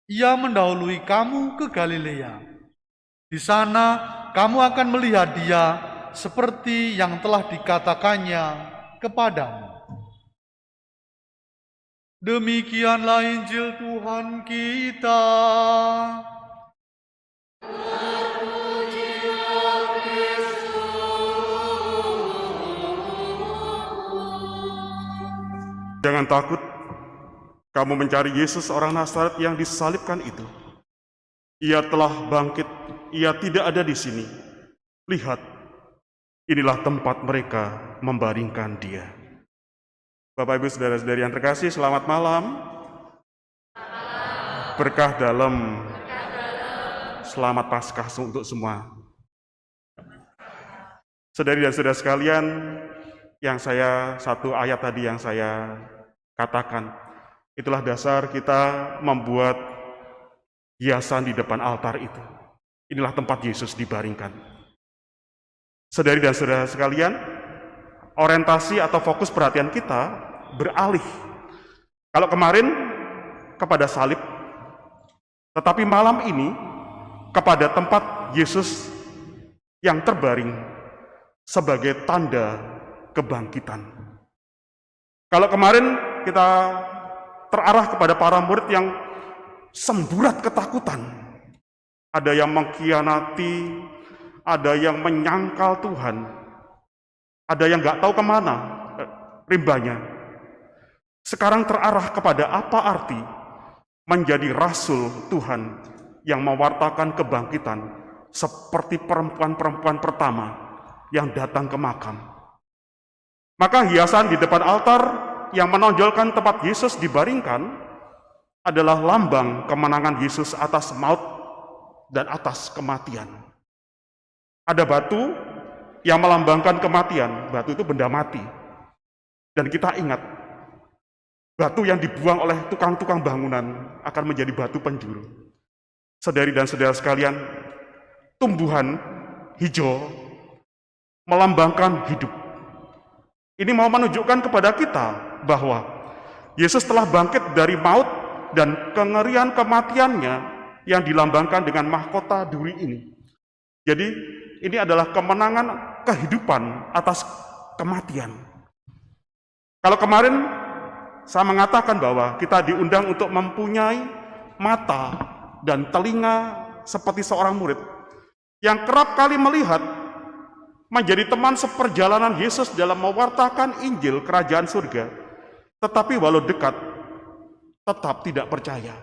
ia mendahului kamu ke Galilea. Di sana kamu akan melihat dia seperti yang telah dikatakannya kepadamu." Demikianlah Injil Tuhan kita. Jangan takut, kamu mencari Yesus orang Nazaret yang disalibkan itu. Ia telah bangkit, ia tidak ada di sini. Lihat, inilah tempat mereka membaringkan dia. Bapak Ibu Saudara-saudari yang terkasih, selamat malam. Berkah dalam, selamat Paskah untuk semua. Saudari dan saudara sekalian, satu ayat tadi yang saya katakan, itulah dasar kita membuat hiasan di depan altar itu. Inilah tempat Yesus dibaringkan. Saudari dan saudara sekalian, orientasi atau fokus perhatian kita beralih. Kalau kemarin kepada salib, tetapi malam ini kepada tempat Yesus yang terbaring sebagai tanda kebangkitan. Kalau kemarin kita terarah kepada para murid yang semburat ketakutan. Ada yang mengkhianati, ada yang menyangkal Tuhan, ada yang nggak tahu kemana rimbanya. Sekarang terarah kepada apa arti menjadi rasul Tuhan yang mewartakan kebangkitan seperti perempuan-perempuan pertama yang datang ke makam. Maka hiasan di depan altar yang menonjolkan tempat Yesus dibaringkan adalah lambang kemenangan Yesus atas maut dan atas kematian. Ada batu yang melambangkan kematian, batu itu benda mati. Dan kita ingat, batu yang dibuang oleh tukang-tukang bangunan akan menjadi batu penjuru. Saudari dan saudara sekalian, tumbuhan hijau melambangkan hidup. Ini mau menunjukkan kepada kita bahwa Yesus telah bangkit dari maut dan kengerian kematiannya yang dilambangkan dengan mahkota duri ini. Jadi ini adalah kemenangan kehidupan atas kematian. Kalau kemarin saya mengatakan bahwa kita diundang untuk mempunyai mata dan telinga seperti seorang murid yang kerap kali melihat, menjadi teman seperjalanan Yesus dalam mewartakan Injil Kerajaan Surga, tetapi walau dekat, tetap tidak percaya.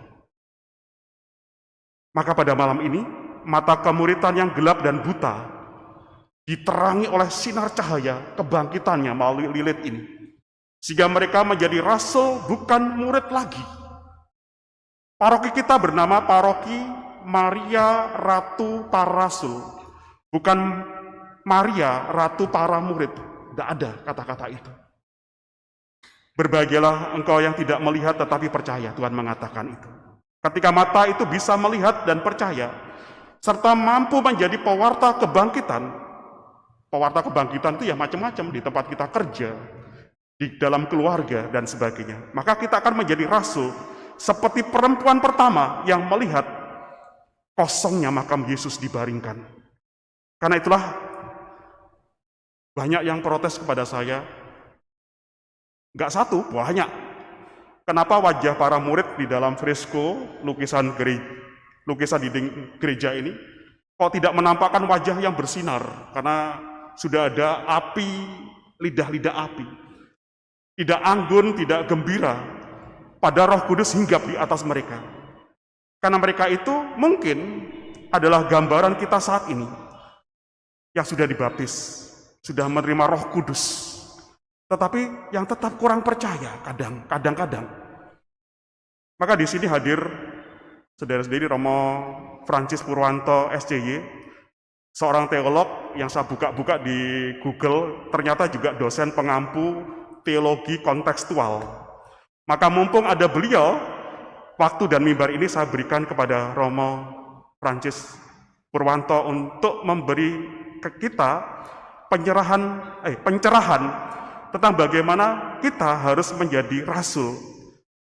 Maka pada malam ini, mata kemuritan yang gelap dan buta diterangi oleh sinar cahaya kebangkitannya melalui lilin ini, sehingga mereka menjadi rasul bukan murid lagi. Paroki kita bernama Paroki Maria Ratu para Rasul, bukan Maria Ratu para murid. Tidak ada kata-kata itu. Berbahagialah engkau yang tidak melihat tetapi percaya, Tuhan mengatakan itu. Ketika mata itu bisa melihat dan percaya, serta mampu menjadi pewarta kebangkitan. Pewarta kebangkitan itu ya macam-macam, di tempat kita kerja, di dalam keluarga, dan sebagainya. Maka kita akan menjadi rasul, seperti perempuan pertama yang melihat kosongnya makam Yesus dibaringkan. Karena itulah banyak yang protes kepada saya. Nggak satu, banyak. Kenapa wajah para murid di dalam fresko lukisan dinding gereja ini kok tidak menampakkan wajah yang bersinar? Karena sudah ada api, lidah-lidah api. Tidak anggun, tidak gembira, pada Roh Kudus hinggap di atas mereka. Karena mereka itu mungkin adalah gambaran kita saat ini yang sudah dibaptis, sudah menerima Roh Kudus, tetapi yang tetap kurang percaya kadang-kadang. Maka di sini hadir saudara-saudari Romo Francis Purwanto SCY, seorang teolog yang saya buka-buka di Google, ternyata juga dosen pengampu teologi kontekstual. Maka mumpung ada beliau, waktu dan mimbar ini saya berikan kepada Romo Francis Purwanto untuk memberi ke kita pencerahan tentang bagaimana kita harus menjadi rasul,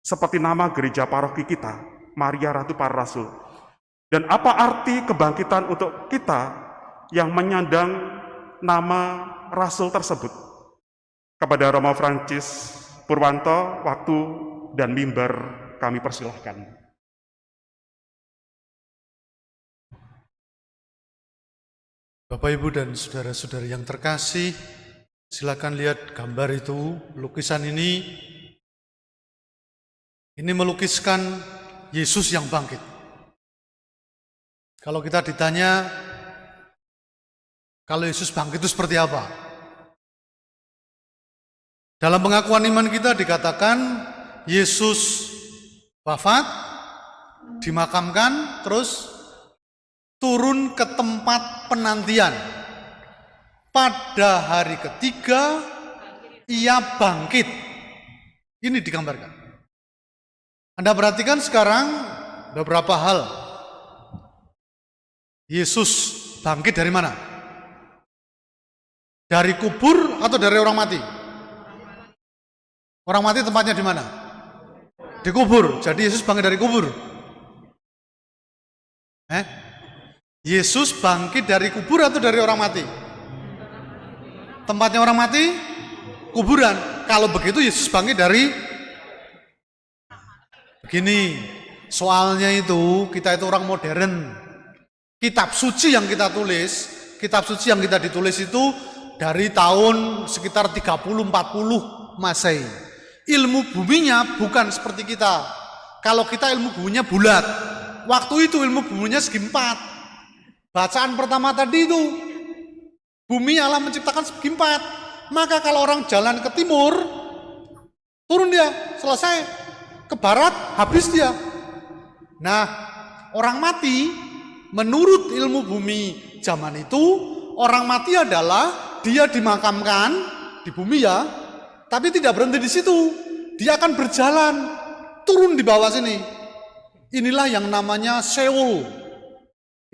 seperti nama gereja paroki kita, Maria Ratu para Rasul. Dan apa arti kebangkitan untuk kita yang menyandang nama rasul tersebut? Kepada Romo Francis Purwanto, waktu dan mimbar kami persilahkan. Bapak, Ibu, dan saudara-saudari yang terkasih, silakan lihat gambar itu, lukisan ini. Ini melukiskan Yesus yang bangkit. Kalau kita ditanya, kalau Yesus bangkit itu seperti apa? Dalam pengakuan iman kita dikatakan Yesus wafat, dimakamkan, terus turun ke tempat penantian. Pada hari ketiga, ia bangkit. Ini digambarkan. Anda perhatikan sekarang beberapa hal. Yesus bangkit dari mana? Dari kubur atau dari orang mati? Orang mati tempatnya di mana? Di kubur. Jadi Yesus bangkit dari kubur. Yesus bangkit dari kubur atau dari orang mati? Tempatnya orang mati? Kuburan. Kalau begitu Yesus bangkit dari... Begini, soalnya itu kita itu orang modern. Kitab suci yang kita tulis, kitab suci yang kita ditulis itu dari tahun sekitar 30-40 Masehi. Ilmu buminya bukan seperti kita. Kalau kita ilmu buminya bulat, waktu itu ilmu buminya segi 4. Bacaan pertama tadi itu, bumi Allah menciptakan segi 4. Maka kalau orang jalan ke timur, turun dia, selesai. Ke barat, habis dia. Nah, orang mati, menurut ilmu bumi zaman itu, orang mati adalah dia dimakamkan di bumi ya, tapi tidak berhenti di situ. Dia akan berjalan, turun di bawah sini. Inilah yang namanya Seoul.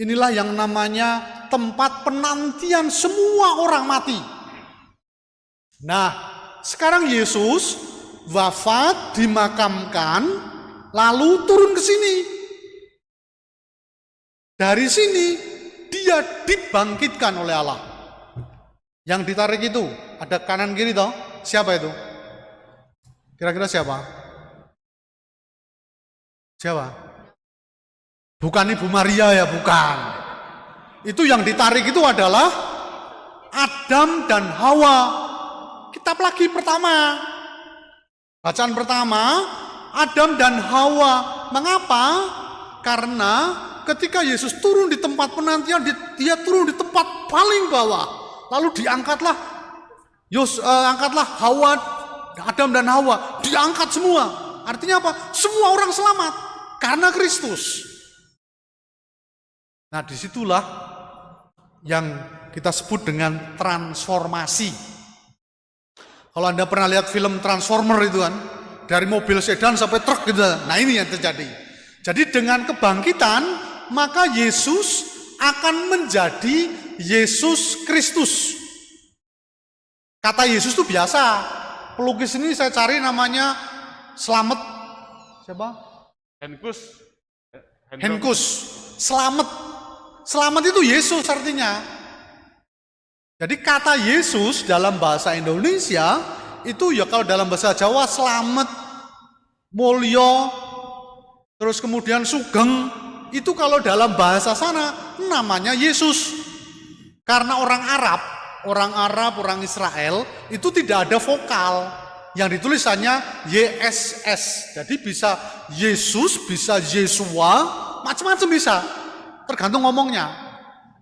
Inilah yang namanya tempat penantian semua orang mati. Nah, sekarang Yesus wafat, dimakamkan, lalu turun ke sini. Dari sini dia dibangkitkan oleh Allah. Yang ditarik itu ada kanan kiri toh. Siapa itu? Kira-kira siapa? Siapa? Bukan Ibu Maria ya, bukan. Itu yang ditarik itu adalah Adam dan Hawa. Kitab lagi pertama. Bacaan pertama, Adam dan Hawa. Mengapa? Karena ketika Yesus turun di tempat penantian, dia turun di tempat paling bawah. Lalu diangkatlah Hawa, Adam dan Hawa. Diangkat semua. Artinya apa? Semua orang selamat. Karena Kristus. Nah, disitulah yang kita sebut dengan transformasi. Kalau Anda pernah lihat film Transformer itu kan, dari mobil sedan sampai truk gitu. Nah, ini yang terjadi. Jadi dengan kebangkitan, maka Yesus akan menjadi Yesus Kristus. Kata Yesus itu biasa. Pelukis ini saya cari namanya Selamat. Siapa? Henkus. Selamat. Selamat itu Yesus artinya. Jadi kata Yesus dalam bahasa Indonesia itu ya kalau dalam bahasa Jawa selamat, mulyo, terus kemudian sugeng, itu kalau dalam bahasa sana namanya Yesus. Karena orang Arab, orang Israel itu tidak ada vokal. Yang ditulis hanya YSS. Jadi bisa Yesus, bisa Yesua, macam-macam bisa. Tergantung ngomongnya.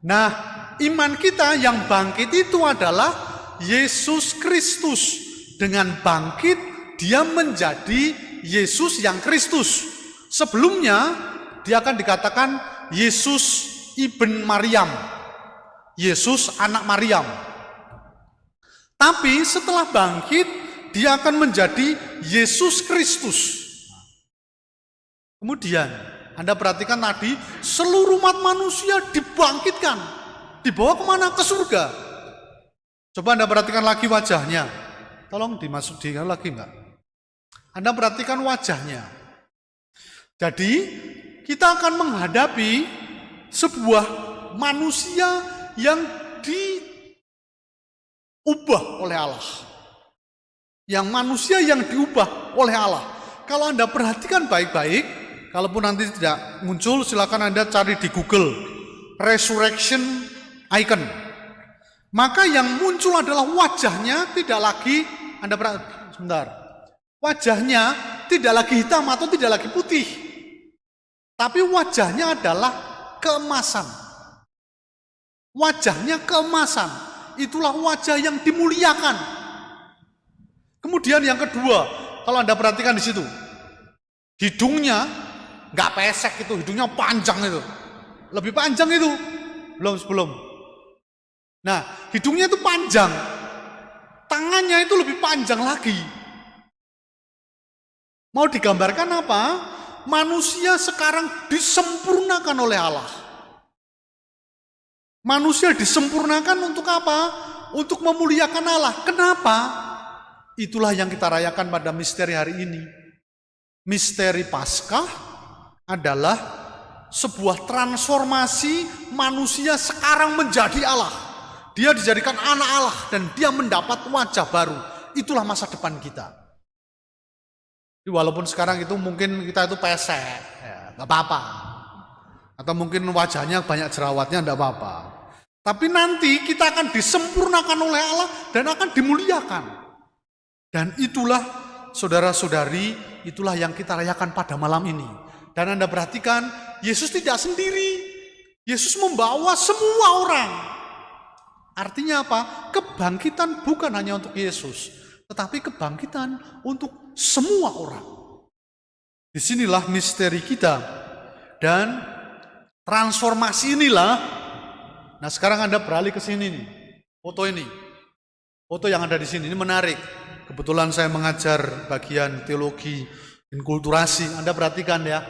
Nah, iman kita yang bangkit itu adalah Yesus Kristus. Dengan bangkit, dia menjadi Yesus yang Kristus. Sebelumnya, dia akan dikatakan Yesus Ibn Maryam. Yesus anak Maryam. Tapi setelah bangkit, dia akan menjadi Yesus Kristus. Kemudian, Anda perhatikan tadi, seluruh umat manusia dibangkitkan. Dibawa kemana? Ke surga. Coba Anda perhatikan lagi wajahnya. Tolong dimasukin lagi enggak? Anda perhatikan wajahnya. Jadi, kita akan menghadapi sebuah manusia yang diubah oleh Allah. Yang manusia yang diubah oleh Allah. Kalau Anda perhatikan baik-baik, kalaupun nanti tidak muncul, silakan Anda cari di Google resurrection icon. Maka yang muncul adalah wajahnya tidak lagi, Anda perhatikan sebentar. Wajahnya tidak lagi hitam atau tidak lagi putih. Tapi wajahnya adalah keemasan. Wajahnya keemasan. Itulah wajah yang dimuliakan. Kemudian yang kedua, kalau Anda perhatikan di situ, hidungnya nggak pesek itu, hidungnya panjang itu, lebih panjang itu, sebelum. Nah, hidungnya itu panjang, tangannya itu lebih panjang lagi. Mau digambarkan apa? Manusia sekarang disempurnakan oleh Allah. Manusia disempurnakan untuk apa? Untuk memuliakan Allah. Kenapa? Itulah yang kita rayakan pada misteri hari ini. Misteri Paskah adalah sebuah transformasi manusia sekarang menjadi Allah. Dia dijadikan anak Allah dan dia mendapat wajah baru. Itulah masa depan kita. Walaupun sekarang itu mungkin kita itu pesek, ya, gak apa-apa. Atau mungkin wajahnya banyak jerawatnya, gak apa-apa. Tapi nanti kita akan disempurnakan oleh Allah dan akan dimuliakan. Dan itulah saudara-saudari, itulah yang kita rayakan pada malam ini. Dan Anda perhatikan, Yesus tidak sendiri. Yesus membawa semua orang. Artinya apa? Kebangkitan bukan hanya untuk Yesus, tetapi kebangkitan untuk semua orang. Disinilah misteri kita. Dan transformasi inilah. Nah, sekarang Anda beralih ke sini nih. Foto ini. Foto yang ada di sini ini menarik. Kebetulan saya mengajar bagian teologi inkulturasi. Anda perhatikan ya.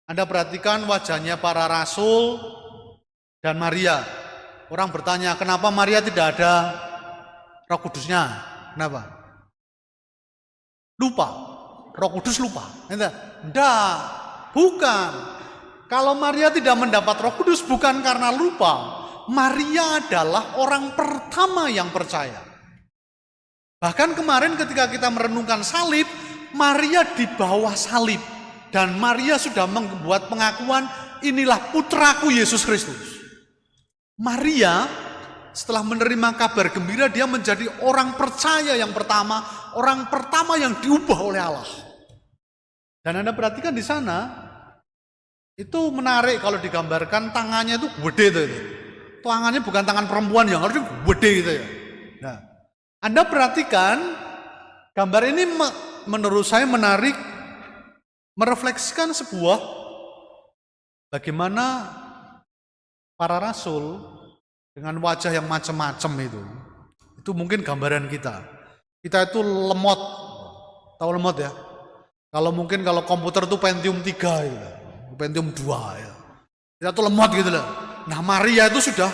Anda perhatikan wajahnya para rasul dan Maria. Orang bertanya, kenapa Maria tidak ada Roh Kudusnya? Kenapa? Lupa. Roh Kudus lupa. Enggak, bukan. Kalau Maria tidak mendapat Roh Kudus bukan karena lupa. Maria adalah orang pertama yang percaya. Bahkan kemarin ketika kita merenungkan salib, Maria di bawah salib. Dan Maria sudah membuat pengakuan, inilah putraku Yesus Kristus. Maria setelah menerima kabar gembira, dia menjadi orang percaya yang pertama, orang pertama yang diubah oleh Allah. Dan Anda perhatikan di sana, itu menarik kalau digambarkan tangannya itu gede itu. Tangannya bukan tangan perempuan yang harusnya gede gitu ya. Nah, Anda perhatikan gambar ini menurut saya menarik, merefleksikan sebuah bagaimana para rasul dengan wajah yang macam-macam itu mungkin gambaran kita. Kita itu lemot, tahu lemot ya? Kalau komputer itu Pentium 3 gitu, Pentium 2 ya. Kita tuh lemot gitu loh. Nah Maria itu sudah,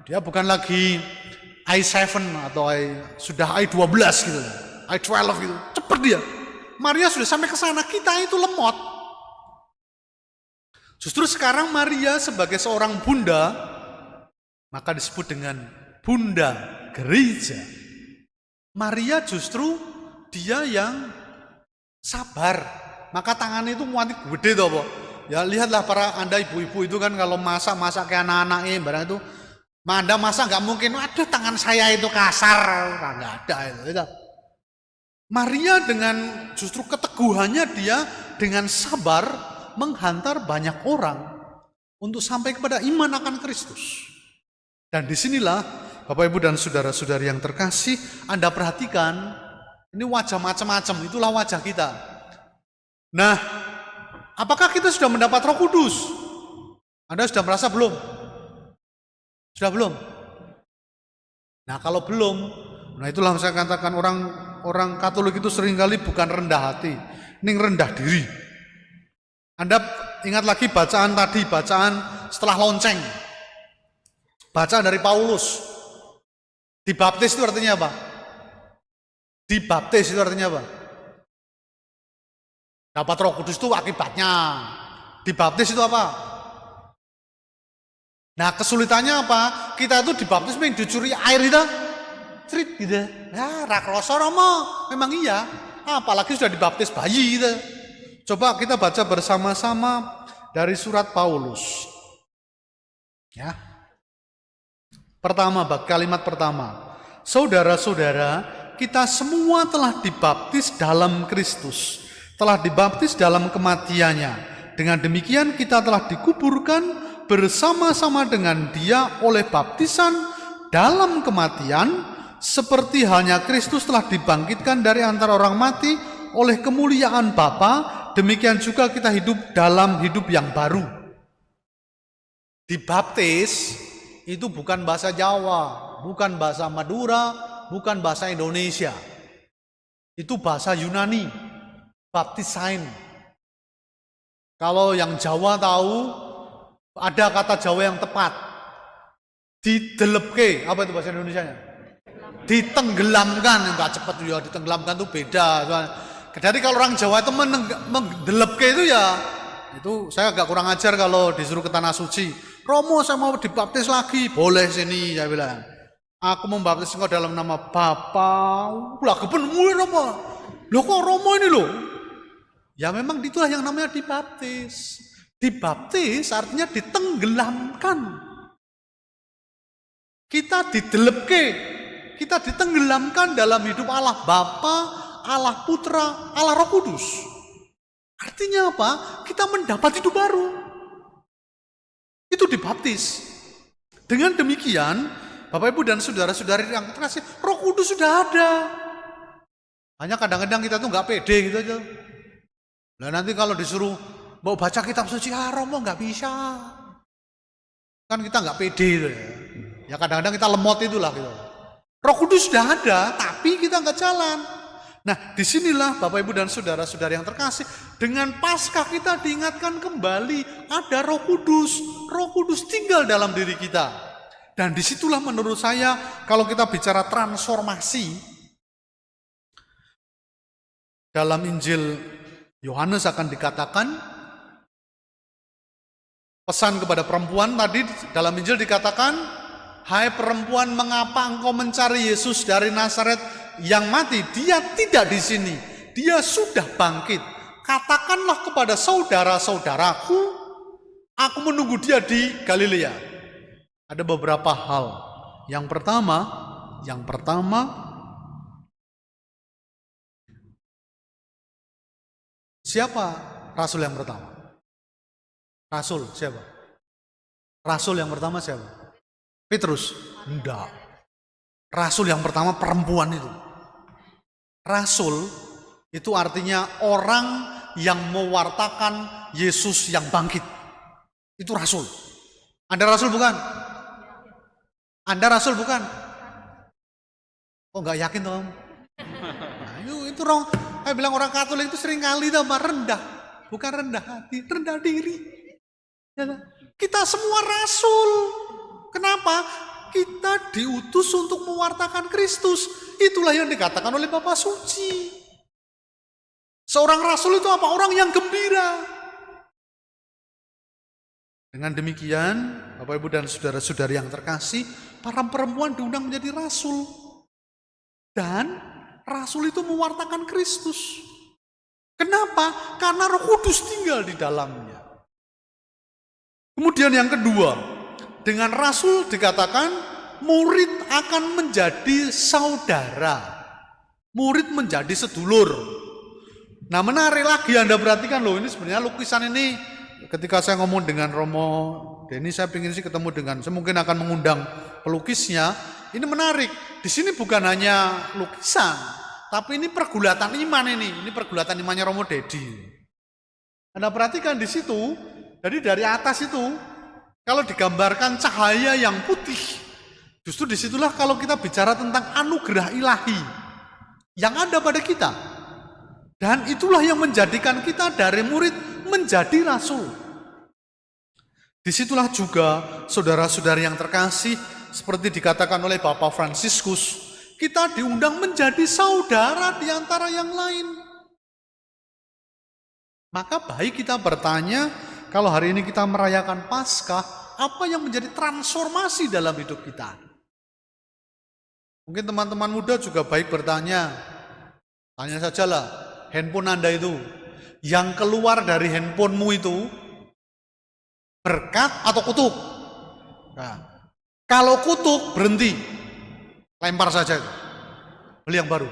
dia bukan lagi i7 atau sudah i12 gitu loh, i12 gitu, cepet dia. Maria sudah sampai ke sana, kita itu lemot. Justru sekarang Maria sebagai seorang bunda, maka disebut dengan bunda gereja. Maria justru dia yang sabar, maka tangannya itu muati gede tuh apa? Ya lihatlah para Anda ibu-ibu itu kan kalau masak kayak anak-anaknya barang itu, Anda masak nggak mungkin, aduh tangan saya itu kasar, nggak ada itu. Maria dengan justru keteguhannya dia dengan sabar menghantar banyak orang untuk sampai kepada iman akan Kristus. Dan disinilah Bapak Ibu dan saudara-saudari yang terkasih, Anda perhatikan ini wajah macam-macam, itulah wajah kita. Nah, apakah kita sudah mendapat Roh Kudus? Anda sudah merasa belum? Sudah belum? Nah, kalau belum, nah itulah saya katakan orang Katolik itu seringkali bukan rendah hati, ini rendah diri. Anda ingat lagi bacaan tadi, bacaan setelah lonceng. Bacaan dari Paulus. Dibaptis itu artinya apa? Dibaptis itu artinya apa? Dapat Roh Kudus itu akibatnya. Dibaptis itu apa? Nah kesulitannya apa? Kita itu dibaptis memang dicuri air kita. Cerit gitu. Ya rakroso romo. Memang iya. Apalagi sudah dibaptis bayi gitu. Coba kita baca bersama-sama dari surat Paulus. Ya. Pertama, kalimat pertama. Saudara-saudara, kita semua telah dibaptis dalam Kristus, telah dibaptis dalam kematiannya. Dengan demikian kita telah dikuburkan bersama-sama dengan Dia oleh baptisan dalam kematian, seperti halnya Kristus telah dibangkitkan dari antara orang mati oleh kemuliaan Bapa, demikian juga kita hidup dalam hidup yang baru. Dibaptis itu bukan bahasa Jawa, bukan bahasa Madura, bukan bahasa Indonesia. Itu bahasa Yunani, baptisain. Kalau yang Jawa tahu, ada kata Jawa yang tepat. Didelepke, apa itu bahasa Indonesianya? Ditenggelamkan, enggak cepat ya, ditenggelamkan itu beda. Jadi kalau orang Jawa itu mendelepke itu ya, itu saya agak kurang ajar kalau disuruh ke tanah suci. Romo saya mau dibaptis lagi, boleh sini saya bilang. Aku membaptis engkau dalam nama Bapa. Lah kepen mulai Romo. Loh kok Romo ini loh? Ya memang itulah yang namanya dibaptis. Dibaptis artinya ditenggelamkan. Kita didelepke, kita ditenggelamkan dalam hidup Allah Bapa, Allah Putra, Allah Roh Kudus. Artinya apa? Kita mendapat hidup baru. Itu dibaptis. Dengan demikian, Bapak Ibu dan saudara-saudari yang terkasih, Roh Kudus sudah ada. Hanya kadang-kadang kita tuh nggak pede gitu aja. Nah nanti kalau disuruh mau baca kitab suci, Romo nggak bisa. Kan kita nggak pede gitu ya. Ya kadang-kadang kita lemot itulah gitu. Roh Kudus sudah ada, tapi kita nggak jalan. Nah disinilah Bapak Ibu dan saudara-saudara yang terkasih, dengan Paskah kita diingatkan kembali ada Roh Kudus. Roh Kudus tinggal dalam diri kita. Dan disitulah menurut saya kalau kita bicara transformasi, dalam Injil Yohanes akan dikatakan, pesan kepada perempuan tadi dalam Injil dikatakan, hai perempuan, mengapa engkau mencari Yesus dari Nazaret yang mati? Dia tidak di sini, dia sudah bangkit. Katakanlah kepada saudara-saudaraku, aku menunggu dia di Galilea. Ada beberapa hal. Yang pertama, siapa rasul yang pertama? Rasul siapa? Rasul yang pertama siapa? Petrus? Enggak. Rasul yang pertama perempuan itu. Rasul itu artinya orang yang mewartakan Yesus yang bangkit. Itu rasul. Anda rasul bukan? Anda rasul bukan? Kok nggak yakin toh? Nah, itu saya bilang orang Katolik itu sering kali rendah, bukan rendah hati, rendah diri. Ya, kita semua rasul. Kenapa? Kita diutus untuk mewartakan Kristus. Itulah yang dikatakan oleh Bapak Suci. Seorang rasul itu apa? Orang yang gembira. Dengan demikian, Bapak Ibu dan saudara-saudari yang terkasih, para perempuan diundang menjadi rasul. Dan rasul itu mewartakan Kristus. Kenapa? Karena Roh Kudus tinggal di dalamnya. Kemudian yang kedua, dengan rasul dikatakan murid akan menjadi saudara. Murid menjadi sedulur. Nah, menarik lagi Anda perhatikan loh, ini sebenarnya lukisan ini ketika saya ngomong dengan Romo Denny, saya ingin sih ketemu dengan, saya mungkin akan mengundang pelukisnya. Ini menarik. Di sini bukan hanya lukisan, tapi ini pergulatan iman ini pergulatan imannya Romo Dedi. Anda perhatikan di situ, jadi dari atas itu, kalau digambarkan cahaya yang putih, justru disitulah kalau kita bicara tentang anugerah ilahi yang ada pada kita. Dan itulah yang menjadikan kita dari murid menjadi rasul. Disitulah juga saudara-saudari yang terkasih, seperti dikatakan oleh Bapak Fransiskus, kita diundang menjadi saudara di antara yang lain. Maka baik kita bertanya, kalau hari ini kita merayakan Paskah, apa yang menjadi transformasi dalam hidup kita? Mungkin teman-teman muda juga baik bertanya, tanya sajalah, handphone Anda itu, yang keluar dari handphonemu itu berkat atau kutuk? Nah, kalau kutuk berhenti, lempar saja, beli yang baru.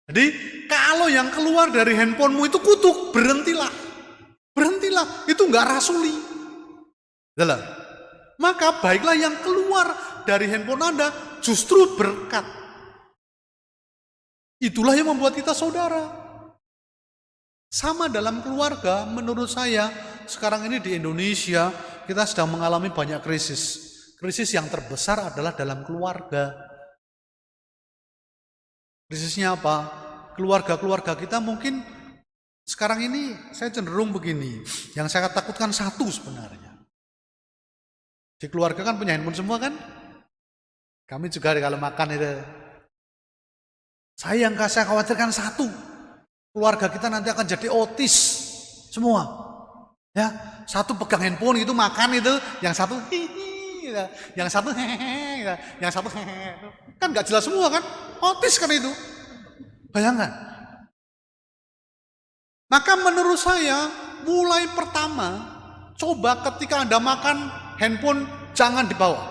Jadi kalau yang keluar dari handphonemu itu kutuk, berhentilah, itu enggak rasuli. Adalah. Maka baiklah yang keluar dari handphone Anda justru berkat. Itulah yang membuat kita saudara. Sama dalam keluarga, menurut saya, sekarang ini di Indonesia, kita sedang mengalami banyak krisis. Krisis yang terbesar adalah dalam keluarga. Krisisnya apa? Keluarga-keluarga kita mungkin sekarang ini saya cenderung begini. Yang saya takutkan satu sebenarnya. Di keluarga kan punya handphone semua kan? Kami juga kalau makan itu. Saya yang saya khawatirkan satu, keluarga kita nanti akan jadi otis semua. Ya, satu pegang handphone itu makan itu, yang satu hihi, yang satu hehehe, yang satu hehehe. Kan nggak jelas semua kan? Otis kan itu. Bayangkan. Maka menurut saya, mulai pertama, coba ketika Anda makan, handphone jangan dibawa.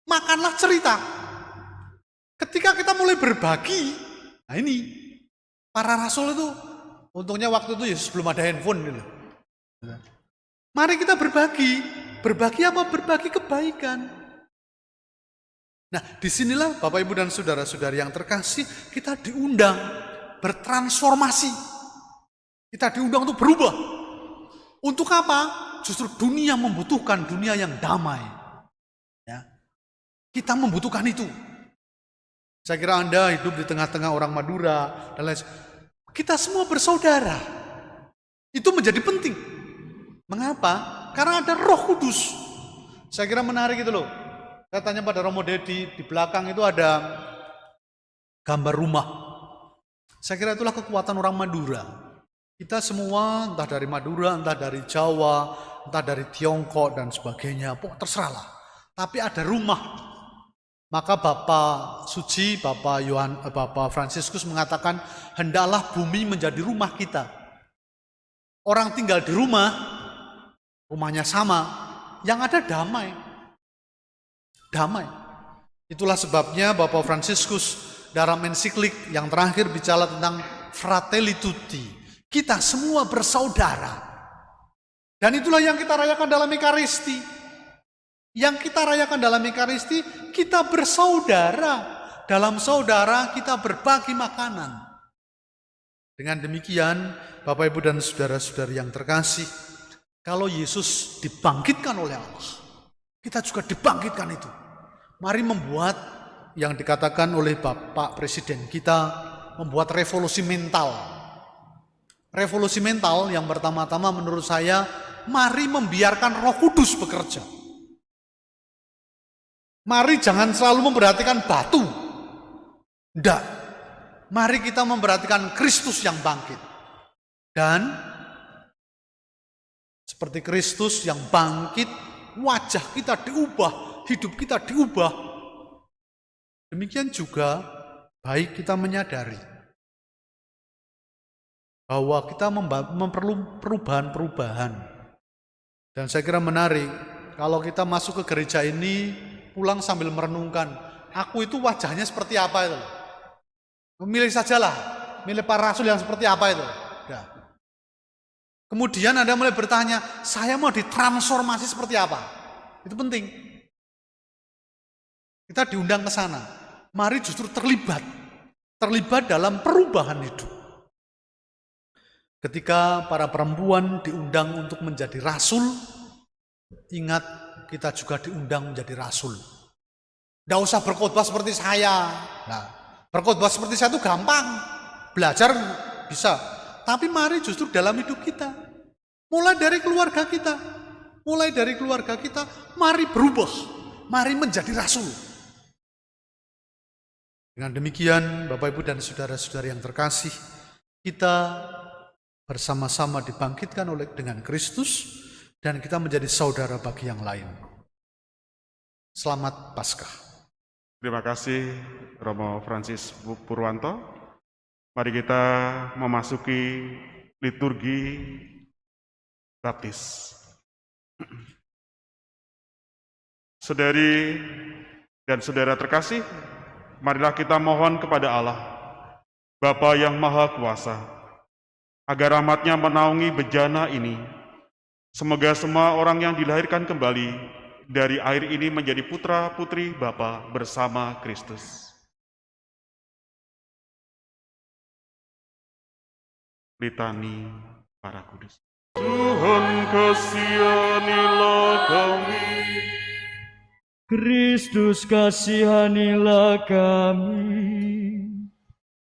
Makanlah cerita. Ketika kita mulai berbagi, nah ini, para rasul itu, untungnya waktu itu ya sebelum ada handphone gitu. Mari kita berbagi. Berbagi apa? Berbagi kebaikan. Nah, disinilah Bapak Ibu dan saudara-saudari yang terkasih, kita diundang bertransformasi. Kita diundang untuk berubah. Untuk apa? Justru dunia membutuhkan dunia yang damai. Ya. Kita membutuhkan itu. Saya kira Anda hidup di tengah-tengah orang Madura dan lain sebagainya. Kita semua bersaudara. Itu menjadi penting. Mengapa? Karena ada Roh Kudus. Saya kira menarik itu loh. Saya tanya pada Romo Dedi, di belakang itu ada gambar rumah. Saya kira itulah kekuatan orang Madura. Kita semua entah dari Madura, entah dari Jawa, entah dari Tiongkok dan sebagainya, pokoknya terserahlah. Tapi ada rumah. Maka Bapak Suci, Bapak Fransiskus mengatakan, hendaklah bumi menjadi rumah kita. Orang tinggal di rumah, rumahnya sama, yang ada damai. Damai. Itulah sebabnya Bapak Fransiskus dalam ensiklik yang terakhir bicara tentang Fratelli Tutti. Kita semua bersaudara. Dan itulah yang kita rayakan dalam Ekaristi. Yang kita rayakan dalam Ekaristi, kita bersaudara. Dalam saudara kita berbagi makanan. Dengan demikian, Bapak Ibu dan saudara-saudari yang terkasih, Kalau Yesus dibangkitkan oleh Allah, kita juga dibangkitkan itu. Mari membuat yang dikatakan oleh Bapak Presiden kita, membuat revolusi mental. Revolusi mental yang pertama-tama menurut saya, mari membiarkan Roh Kudus bekerja. Mari jangan selalu memperhatikan batu. Tidak. Mari kita memperhatikan Kristus yang bangkit. Dan seperti Kristus yang bangkit, wajah kita diubah, hidup kita diubah. Demikian juga baik kita menyadari bahwa kita memerlukan perubahan-perubahan. Dan saya kira menarik, kalau kita masuk ke gereja ini, pulang sambil merenungkan, aku itu wajahnya seperti apa itu. Memilih sajalah, milih para rasul yang seperti apa itu. Ya. Kemudian Anda mulai bertanya, saya mau ditransformasi seperti apa? Itu penting. Kita diundang ke sana. Mari justru terlibat dalam perubahan hidup. Ketika para perempuan diundang untuk menjadi rasul, ingat kita juga diundang menjadi rasul. Tidak usah berkhotbah seperti saya. Nah, berkhotbah seperti saya itu gampang. Belajar bisa. Tapi mari justru dalam hidup kita. Mulai dari keluarga kita. Mari berubah. Mari menjadi rasul. Dengan demikian, Bapak, Ibu, dan saudara-saudara yang terkasih, kita bersama-sama dibangkitkan dengan Kristus, dan kita menjadi saudara bagi yang lain. Selamat Paskah. Terima kasih Romo Francis Purwanto. Mari kita memasuki liturgi baptis. Saudari dan saudara terkasih, marilah kita mohon kepada Allah, Bapa yang Maha Kuasa, agar rahmat-Nya menaungi bejana ini. Semoga semua orang yang dilahirkan kembali dari air ini menjadi putra-putri Bapa bersama Kristus. Litani para kudus. Tuhan kasihanilah kami. Kristus kasihanilah kami.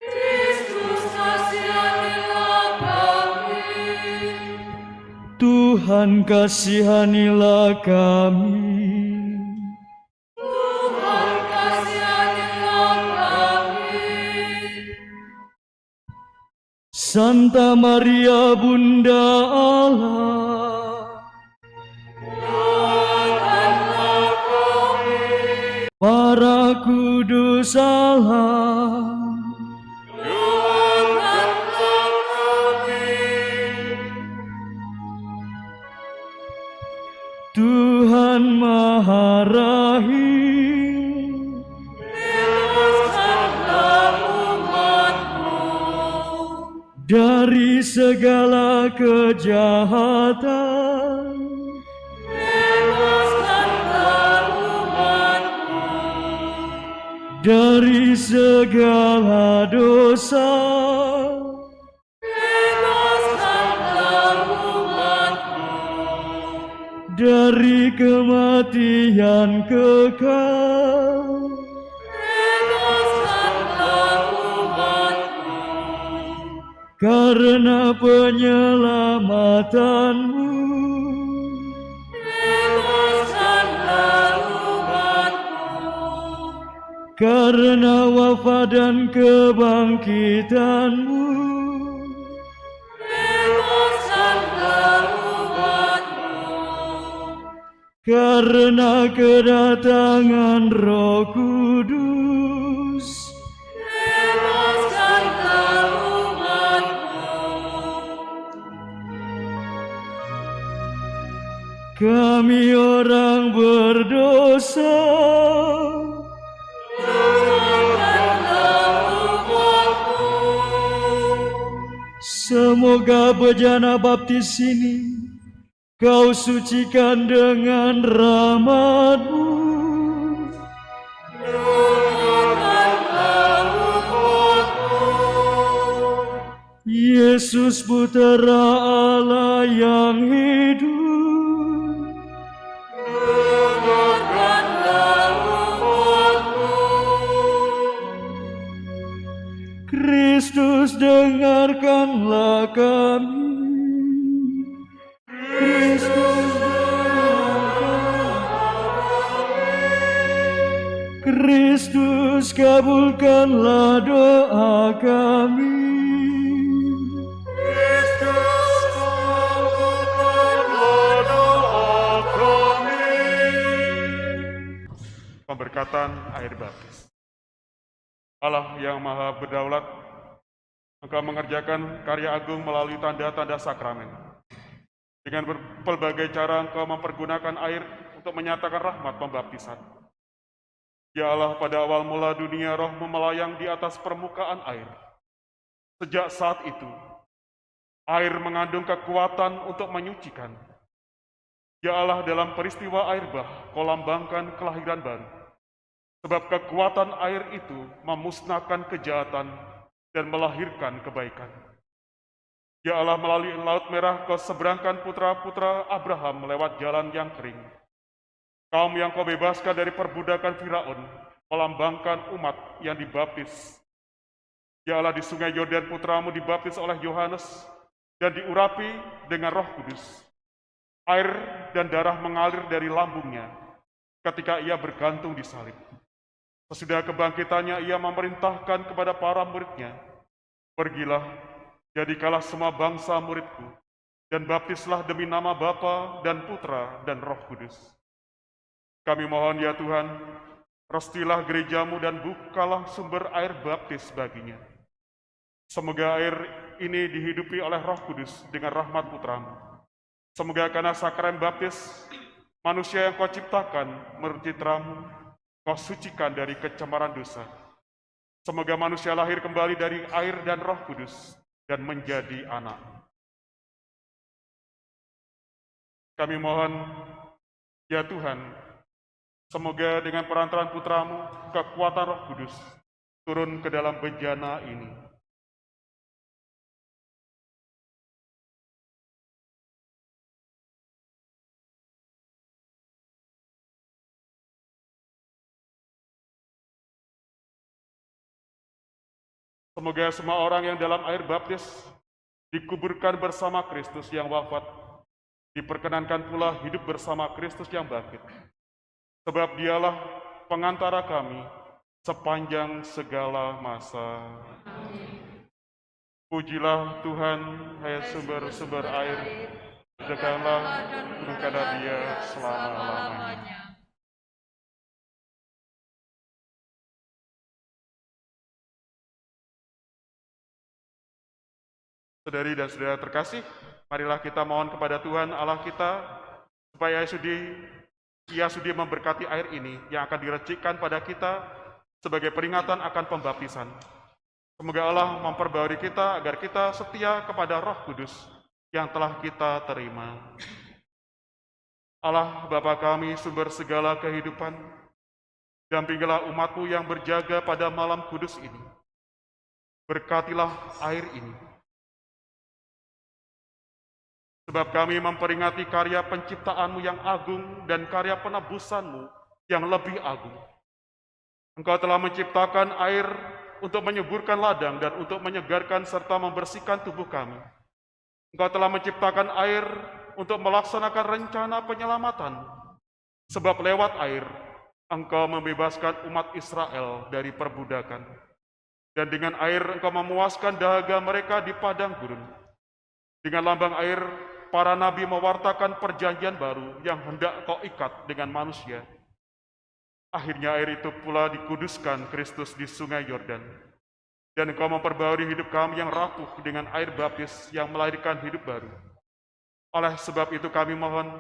Kristus kasihanilah kami. Tuhan kasihanilah kami. Tuhan kasihanilah kami. Santa Maria Bunda Allah, doakanlah kami. para kudus Allah, Doakanlah kami. Tuhan Maha Rahim, Bebaskanlah umat-Mu. dari segala kejahatan, Bebaskanlah umat-Mu. dari segala dosa, Bebaskanlah umat-Mu. dari kematian kekal, Bebaskanlah umat-Mu. karena penyelamatan-Mu, Bebaskanlah umat-Mu. karena wafat dan kebangkitan-Mu, Bebaskanlah umat-Mu. karena kedatangan Roh Kudus, Bebaskanlah umat-Mu. kami orang berdosa, Doakanlah umat-Mu. semoga bejana baptis ini Kau sucikan dengan rahmat-Mu, Doakanlah umat-Mu. Yesus Putera Allah yang hidup, dengarkanlah umatmu. Kristus dengarkanlah kami. Kristus Kristus kabulkanlah doa kami. Kristus kabulkanlah doa kami. Pemberkatan air baptis. Allah yang maha berdaulat, Engkau mengerjakan karya agung melalui tanda-tanda sakramen. Dengan berbagai cara Engkau mempergunakan air untuk menyatakan rahmat pembaptisan. Ya Allah, pada awal mula dunia roh memelayang di atas permukaan air. Sejak saat itu, air mengandung kekuatan untuk menyucikan. Ya Allah, dalam peristiwa air bah, Kau lambangkan kelahiran baru. Sebab kekuatan air itu memusnahkan kejahatan dan melahirkan kebaikan. Ya Allah, melalui Laut Merah Kau seberangkan putra-putra Abraham lewat jalan yang kering. Kaum yang Kau bebaskan dari perbudakan Firaun, melambangkan umat yang dibaptis. Ya Allah, di sungai Yordan putramu dibaptis oleh Yohanes dan diurapi dengan Roh Kudus. Air dan darah mengalir dari lambungnya ketika ia bergantung di salib. Sesudah kebangkitannya, ia memerintahkan kepada para muridnya, "Pergilah, jadikanlah semua bangsa muridku, dan baptislah demi nama Bapa dan Putra dan Roh Kudus." Kami mohon ya Tuhan, restilah gerejamu dan bukalah sumber air baptis baginya. Semoga air ini dihidupi oleh Roh Kudus dengan rahmat Putramu. Semoga karena sakramen baptis, manusia yang Kau ciptakan menurut citramu, Kau sucikan dari kecemaran dosa. Semoga manusia lahir kembali dari air dan Roh Kudus dan menjadi anak. Kami mohon ya Tuhan, semoga dengan perantaraan Putramu, kekuatan Roh Kudus turun ke dalam bejana ini. Semoga semua orang yang dalam air baptis dikuburkan bersama Kristus yang wafat, diperkenankan pula hidup bersama Kristus yang bangkit. Sebab Dialah pengantara kami sepanjang segala masa. Pujilah Tuhan, hai sumber-sumber air, tegaklah kepada Dia selama-lamanya. Saudari dan saudara terkasih, marilah kita mohon kepada Tuhan Allah kita, supaya Ia sudi memberkati air ini yang akan direcikan pada kita sebagai peringatan akan pembaptisan. Semoga Allah memperbarui kita agar kita setia kepada Roh Kudus yang telah kita terima. Allah Bapa kami, sumber segala kehidupan, dampingilah umat-Mu yang berjaga pada malam kudus ini. Berkatilah air ini. Sebab kami memperingati karya penciptaan-Mu yang agung dan karya penebusan-Mu yang lebih agung. Engkau telah menciptakan air untuk menyuburkan ladang dan untuk menyegarkan serta membersihkan tubuh kami. Engkau telah menciptakan air untuk melaksanakan rencana penyelamatan. Sebab lewat air, Engkau membebaskan umat Israel dari perbudakan. Dan dengan air Engkau memuaskan dahaga mereka di padang gurun. Dengan lambang air, para nabi mewartakan perjanjian baru yang hendak Kau ikat dengan manusia. Akhirnya air itu pula dikuduskan Kristus di sungai Yordan. Dan Engkau memperbarui hidup kami yang rapuh dengan air baptis yang melahirkan hidup baru. Oleh sebab itu kami mohon,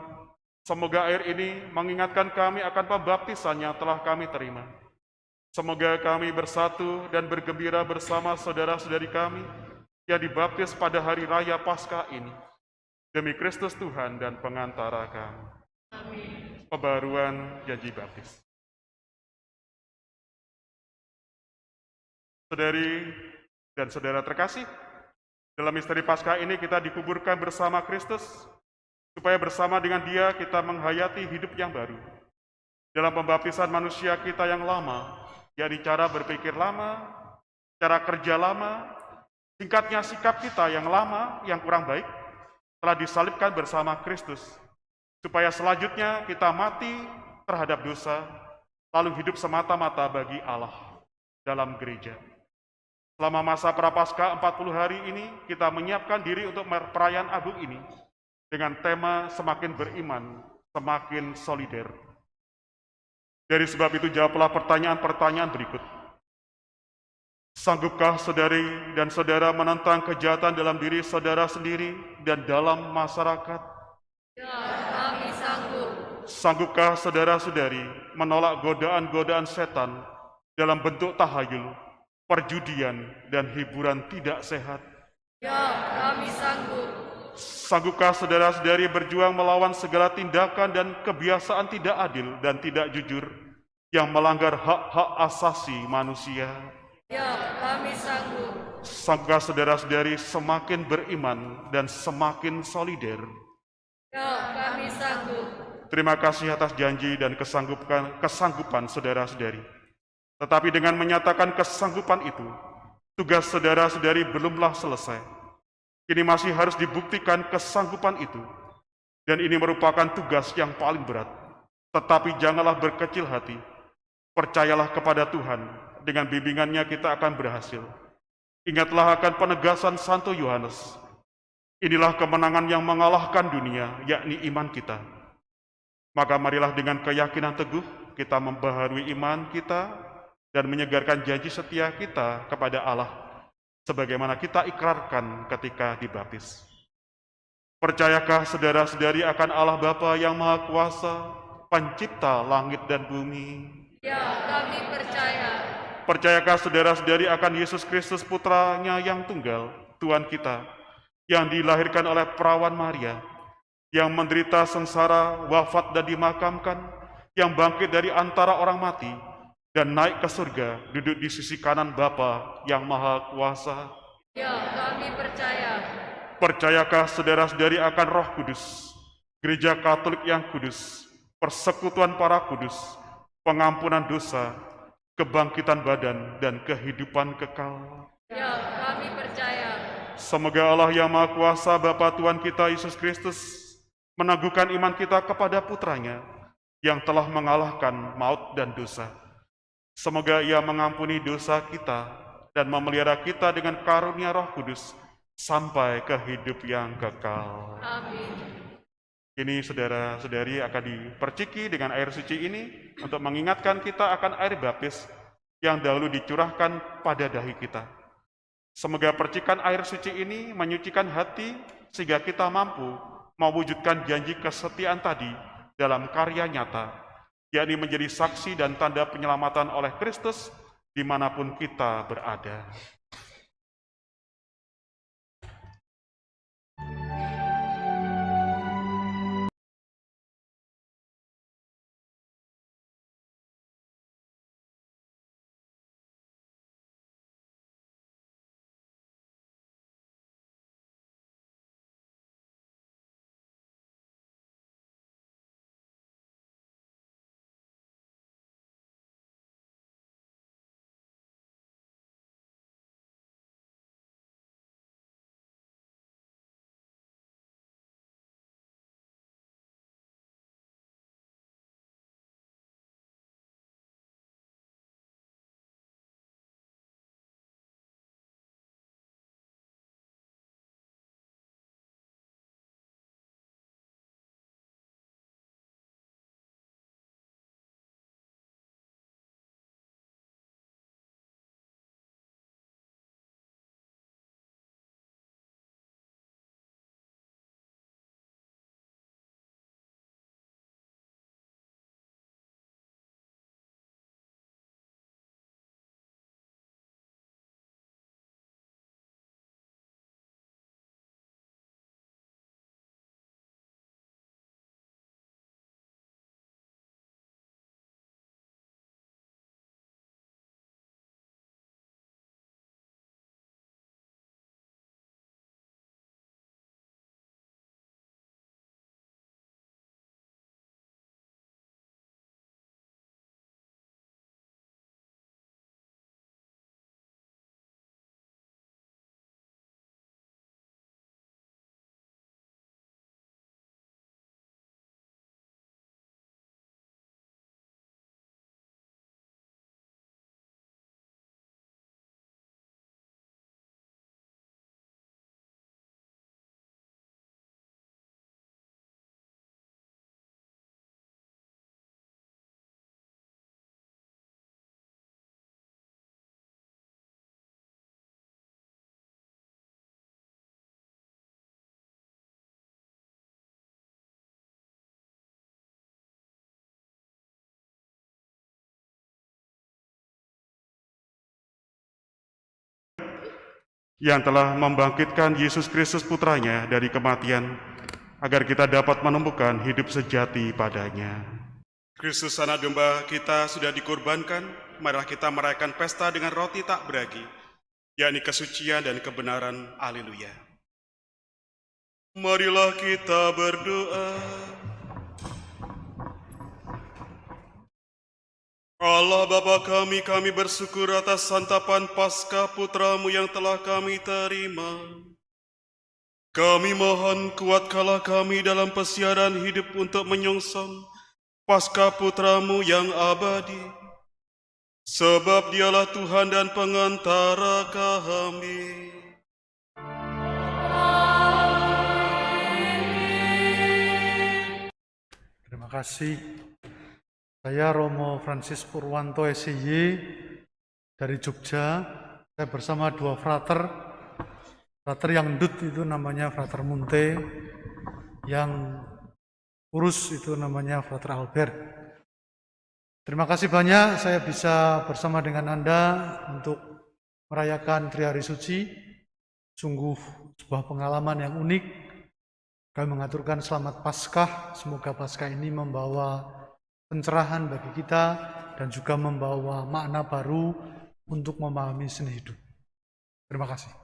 semoga air ini mengingatkan kami akan pembaptisan yang telah kami terima. Semoga kami bersatu dan bergembira bersama saudara-saudari kami yang dibaptis pada hari raya Paskah ini. Demi Kristus Tuhan dan pengantara kami. Amin. Pembaruan janji baptis. Saudari dan saudara terkasih, Dalam misteri Paskah ini kita dikuburkan bersama Kristus, supaya bersama dengan Dia kita menghayati hidup yang baru. Dalam pembaptisan manusia kita yang lama, yakni cara berpikir lama, cara kerja lama, singkatnya sikap kita yang lama, yang kurang baik, telah disalibkan bersama Kristus, supaya selanjutnya kita mati terhadap dosa, lalu hidup semata-mata bagi Allah dalam gereja. Selama masa Prapaskah 40 hari ini, kita menyiapkan diri untuk perayaan agung ini dengan tema semakin beriman, semakin solider. Dari sebab itu jawablah pertanyaan-pertanyaan berikut. Sanggupkah saudari dan saudara menentang kejahatan dalam diri saudara sendiri dan dalam masyarakat? Ya, kami sanggup. Sanggupkah saudara-saudari menolak godaan-godaan setan dalam bentuk tahayul, perjudian, dan hiburan tidak sehat? Ya, kami sanggup. Sanggupkah saudara-saudari berjuang melawan segala tindakan dan kebiasaan tidak adil dan tidak jujur yang melanggar hak-hak asasi manusia? Ya, kami sanggup. Sanggupkah saudara-saudari semakin beriman dan semakin solider? Ya, kami sanggup. Terima kasih atas janji dan kesanggupan saudara-saudari. Tetapi dengan menyatakan kesanggupan itu, tugas saudara-saudari belumlah selesai. Kini masih harus dibuktikan kesanggupan itu. Dan ini merupakan tugas yang paling berat. Tetapi janganlah berkecil hati. Percayalah kepada Tuhan. Dengan bimbingannya kita akan berhasil. Ingatlah akan penegasan Santo Yohanes. Inilah kemenangan yang mengalahkan dunia, yakni iman kita. Maka marilah dengan keyakinan teguh kita membaharui iman kita dan menyegarkan janji setia kita kepada Allah sebagaimana kita ikrarkan ketika dibaptis. Percayakah saudara-saudari akan Allah Bapa yang Maha Kuasa, pencipta langit dan bumi? Ya, kami percaya. Percayakah saudara-saudari akan Yesus Kristus Putranya yang tunggal, Tuhan kita, yang dilahirkan oleh perawan Maria, yang menderita sengsara, wafat dan dimakamkan, yang bangkit dari antara orang mati, dan naik ke surga, duduk di sisi kanan Bapa yang Maha Kuasa? Ya, kami percaya. Percayakah saudara-saudari akan Roh Kudus, Gereja Katolik yang kudus, persekutuan para kudus, pengampunan dosa, kebangkitan badan, dan kehidupan kekal? Ya, kami percaya. Semoga Allah yang Maha Kuasa, Bapa Tuhan kita Yesus Kristus, meneguhkan iman kita kepada Putranya yang telah mengalahkan maut dan dosa. Semoga Ia mengampuni dosa kita dan memelihara kita dengan karunia Roh Kudus sampai ke hidup yang kekal. Amin. Kini saudara-saudari akan diperciki dengan air suci ini untuk mengingatkan kita akan air baptis yang dahulu dicurahkan pada dahi kita. Semoga percikan air suci ini menyucikan hati sehingga kita mampu mewujudkan janji kesetiaan tadi dalam karya nyata, yakni menjadi saksi dan tanda penyelamatan oleh Kristus dimanapun kita berada. yang telah membangkitkan Yesus Kristus putranya dari kematian, agar kita dapat menemukan hidup sejati padanya. Kristus anak domba kita sudah dikorbankan, marilah kita merayakan pesta dengan roti tak beragi, yakni kesucian dan kebenaran. Haleluya. Marilah kita berdoa. Allah Bapa kami bersyukur atas santapan Paskah Putra-Mu yang telah kami terima. Kami mohon kuatkanlah kami dalam pesiaran hidup untuk menyongsong Paskah Putra-Mu yang abadi. Sebab Dialah Tuhan dan pengantara kami. Terima kasih. Saya Romo Francis Purwanto SIY dari Jogja. Saya bersama dua frater. Frater yang ndut itu namanya Frater Munte, yang urus itu namanya Frater Albert. Terima kasih banyak saya bisa bersama dengan Anda untuk merayakan Trihari Suci. Sungguh sebuah pengalaman yang unik. Kami mengaturkan selamat Paskah. Semoga Paskah ini membawa pencerahan bagi kita dan juga membawa makna baru untuk memahami seni hidup. Terima kasih.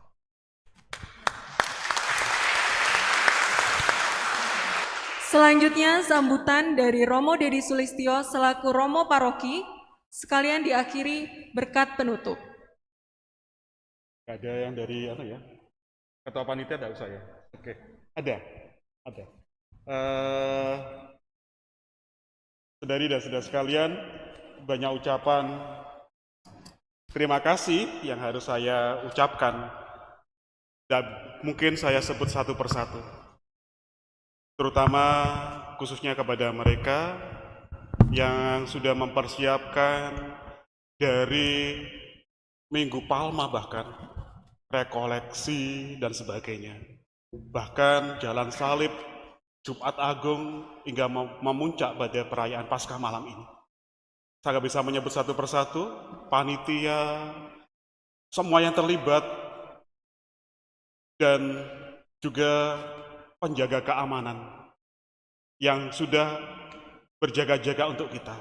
Selanjutnya sambutan dari Romo Dedi Sulistyo selaku Romo Paroki, sekalian diakhiri berkat penutup. Ada yang dari Ketua Panitia tidak usah ya? Oke, ada. Saudari dan saudara sekalian, banyak ucapan terima kasih yang harus saya ucapkan, dan mungkin saya sebut satu persatu. Terutama khususnya kepada mereka yang sudah mempersiapkan dari Minggu Palma, bahkan rekoleksi dan sebagainya. Bahkan Jalan Salib, Jumat Agung, hingga memuncak pada perayaan Paskah malam ini. Saya nggak bisa menyebut satu persatu, panitia, semua yang terlibat, dan juga penjaga keamanan yang sudah berjaga-jaga untuk kita.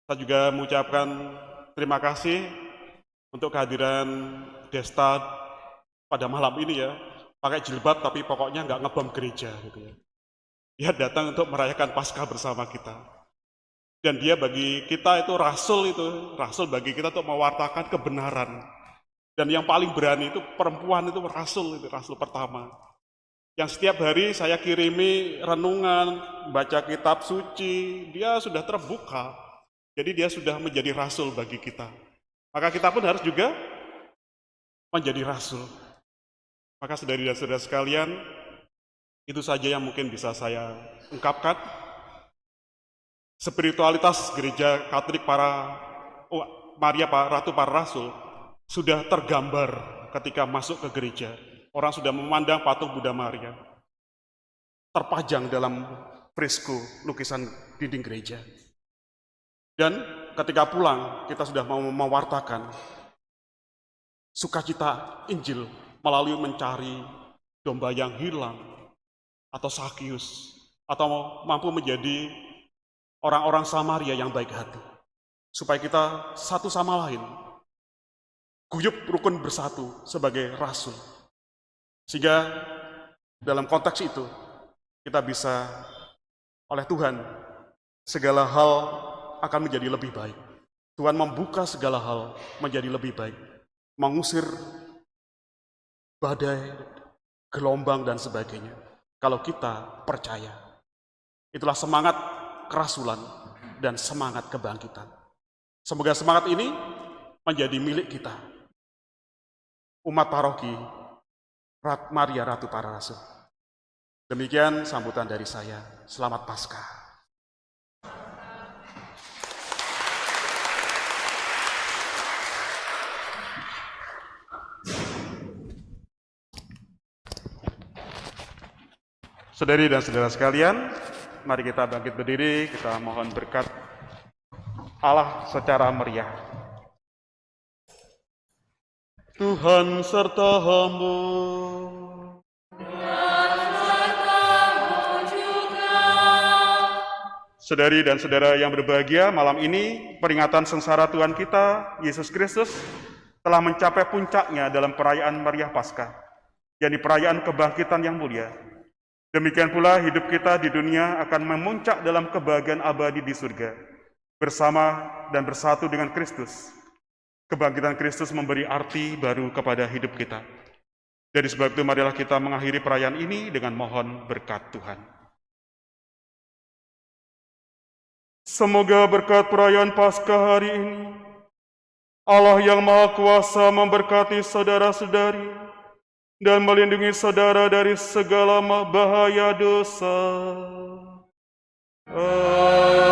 Saya juga mengucapkan terima kasih untuk kehadiran Desta pada malam ini ya, pakai jilbab tapi pokoknya nggak ngebom gereja gitu ya. Dia datang untuk merayakan Paskah bersama kita. Dan dia bagi kita itu rasul bagi kita untuk mewartakan kebenaran. Dan yang paling berani itu perempuan, itu rasul pertama. Yang setiap hari saya kirimi renungan, baca kitab suci, dia sudah terbuka. Jadi dia sudah menjadi rasul bagi kita. Maka kita pun harus juga menjadi rasul. Maka saudari dan saudara sekalian, itu saja yang mungkin bisa saya ungkapkan. Spiritualitas gereja Katolik Maria Ratu para Rasul sudah tergambar ketika masuk ke gereja. Orang sudah memandang patung Bunda Maria terpajang dalam fresko lukisan dinding gereja. Dan ketika pulang, kita sudah mau mewartakan sukacita Injil melalui mencari domba yang hilang, atau Sakius, atau mampu menjadi orang-orang Samaria yang baik hati. Supaya kita satu sama lain, guyup rukun bersatu sebagai rasul. Sehingga dalam konteks itu, kita bisa oleh Tuhan, segala hal akan menjadi lebih baik. Tuhan membuka segala hal menjadi lebih baik. Mengusir badai, gelombang, dan sebagainya. Kalau kita percaya. Itulah semangat kerasulan dan semangat kebangkitan. Semoga semangat ini menjadi milik kita. Umat paroki Maria Ratu para Rasul. Demikian sambutan dari saya. Selamat Paskah. Saudari dan saudara sekalian, mari kita bangkit berdiri, kita mohon berkat Allah secara meriah. Tuhan serta-Mu. Saudari dan saudara yang berbahagia, malam ini peringatan sengsara Tuhan kita, Yesus Kristus, telah mencapai puncaknya dalam perayaan Meriah Paskah, yakni perayaan kebangkitan yang mulia. Demikian pula hidup kita di dunia akan memuncak dalam kebahagiaan abadi di surga, bersama dan bersatu dengan Kristus. Kebangkitan Kristus memberi arti baru kepada hidup kita. Dari sebab itu marilah kita mengakhiri perayaan ini dengan mohon berkat Tuhan. Semoga berkat perayaan Paskah hari ini, Allah yang Maha Kuasa memberkati saudara-saudari dan melindungi saudara dari segala bahaya dosa. Amin.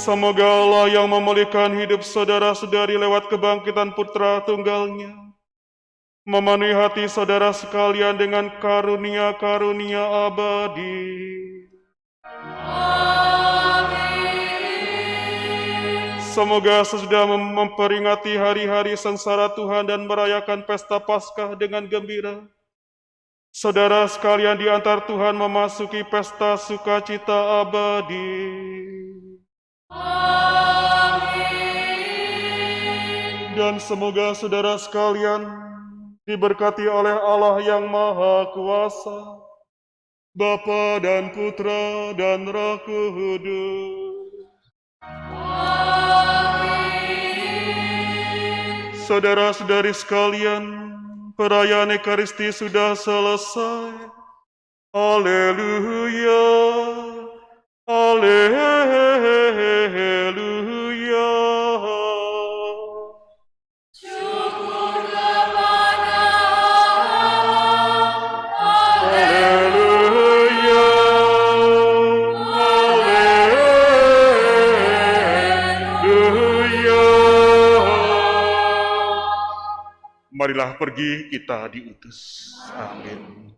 Semoga Allah yang memulihkan hidup saudara-saudari lewat kebangkitan Putra Tunggalnya, memenuhi hati saudara sekalian dengan karunia-karunia abadi. Semoga sesudah memperingati hari-hari sengsara Tuhan dan merayakan pesta Paskah dengan gembira, saudara sekalian di antara Tuhan memasuki pesta sukacita abadi. Amin. Dan semoga saudara sekalian diberkati oleh Allah yang Maha Kuasa, Bapa dan Putra dan Roh Kudus. Saudara-saudari sekalian, perayaan Ekaristi sudah selesai. Haleluya, haleluya. Syukur kepada Haleluya, haleluya. Marilah pergi, kita diutus. Amin.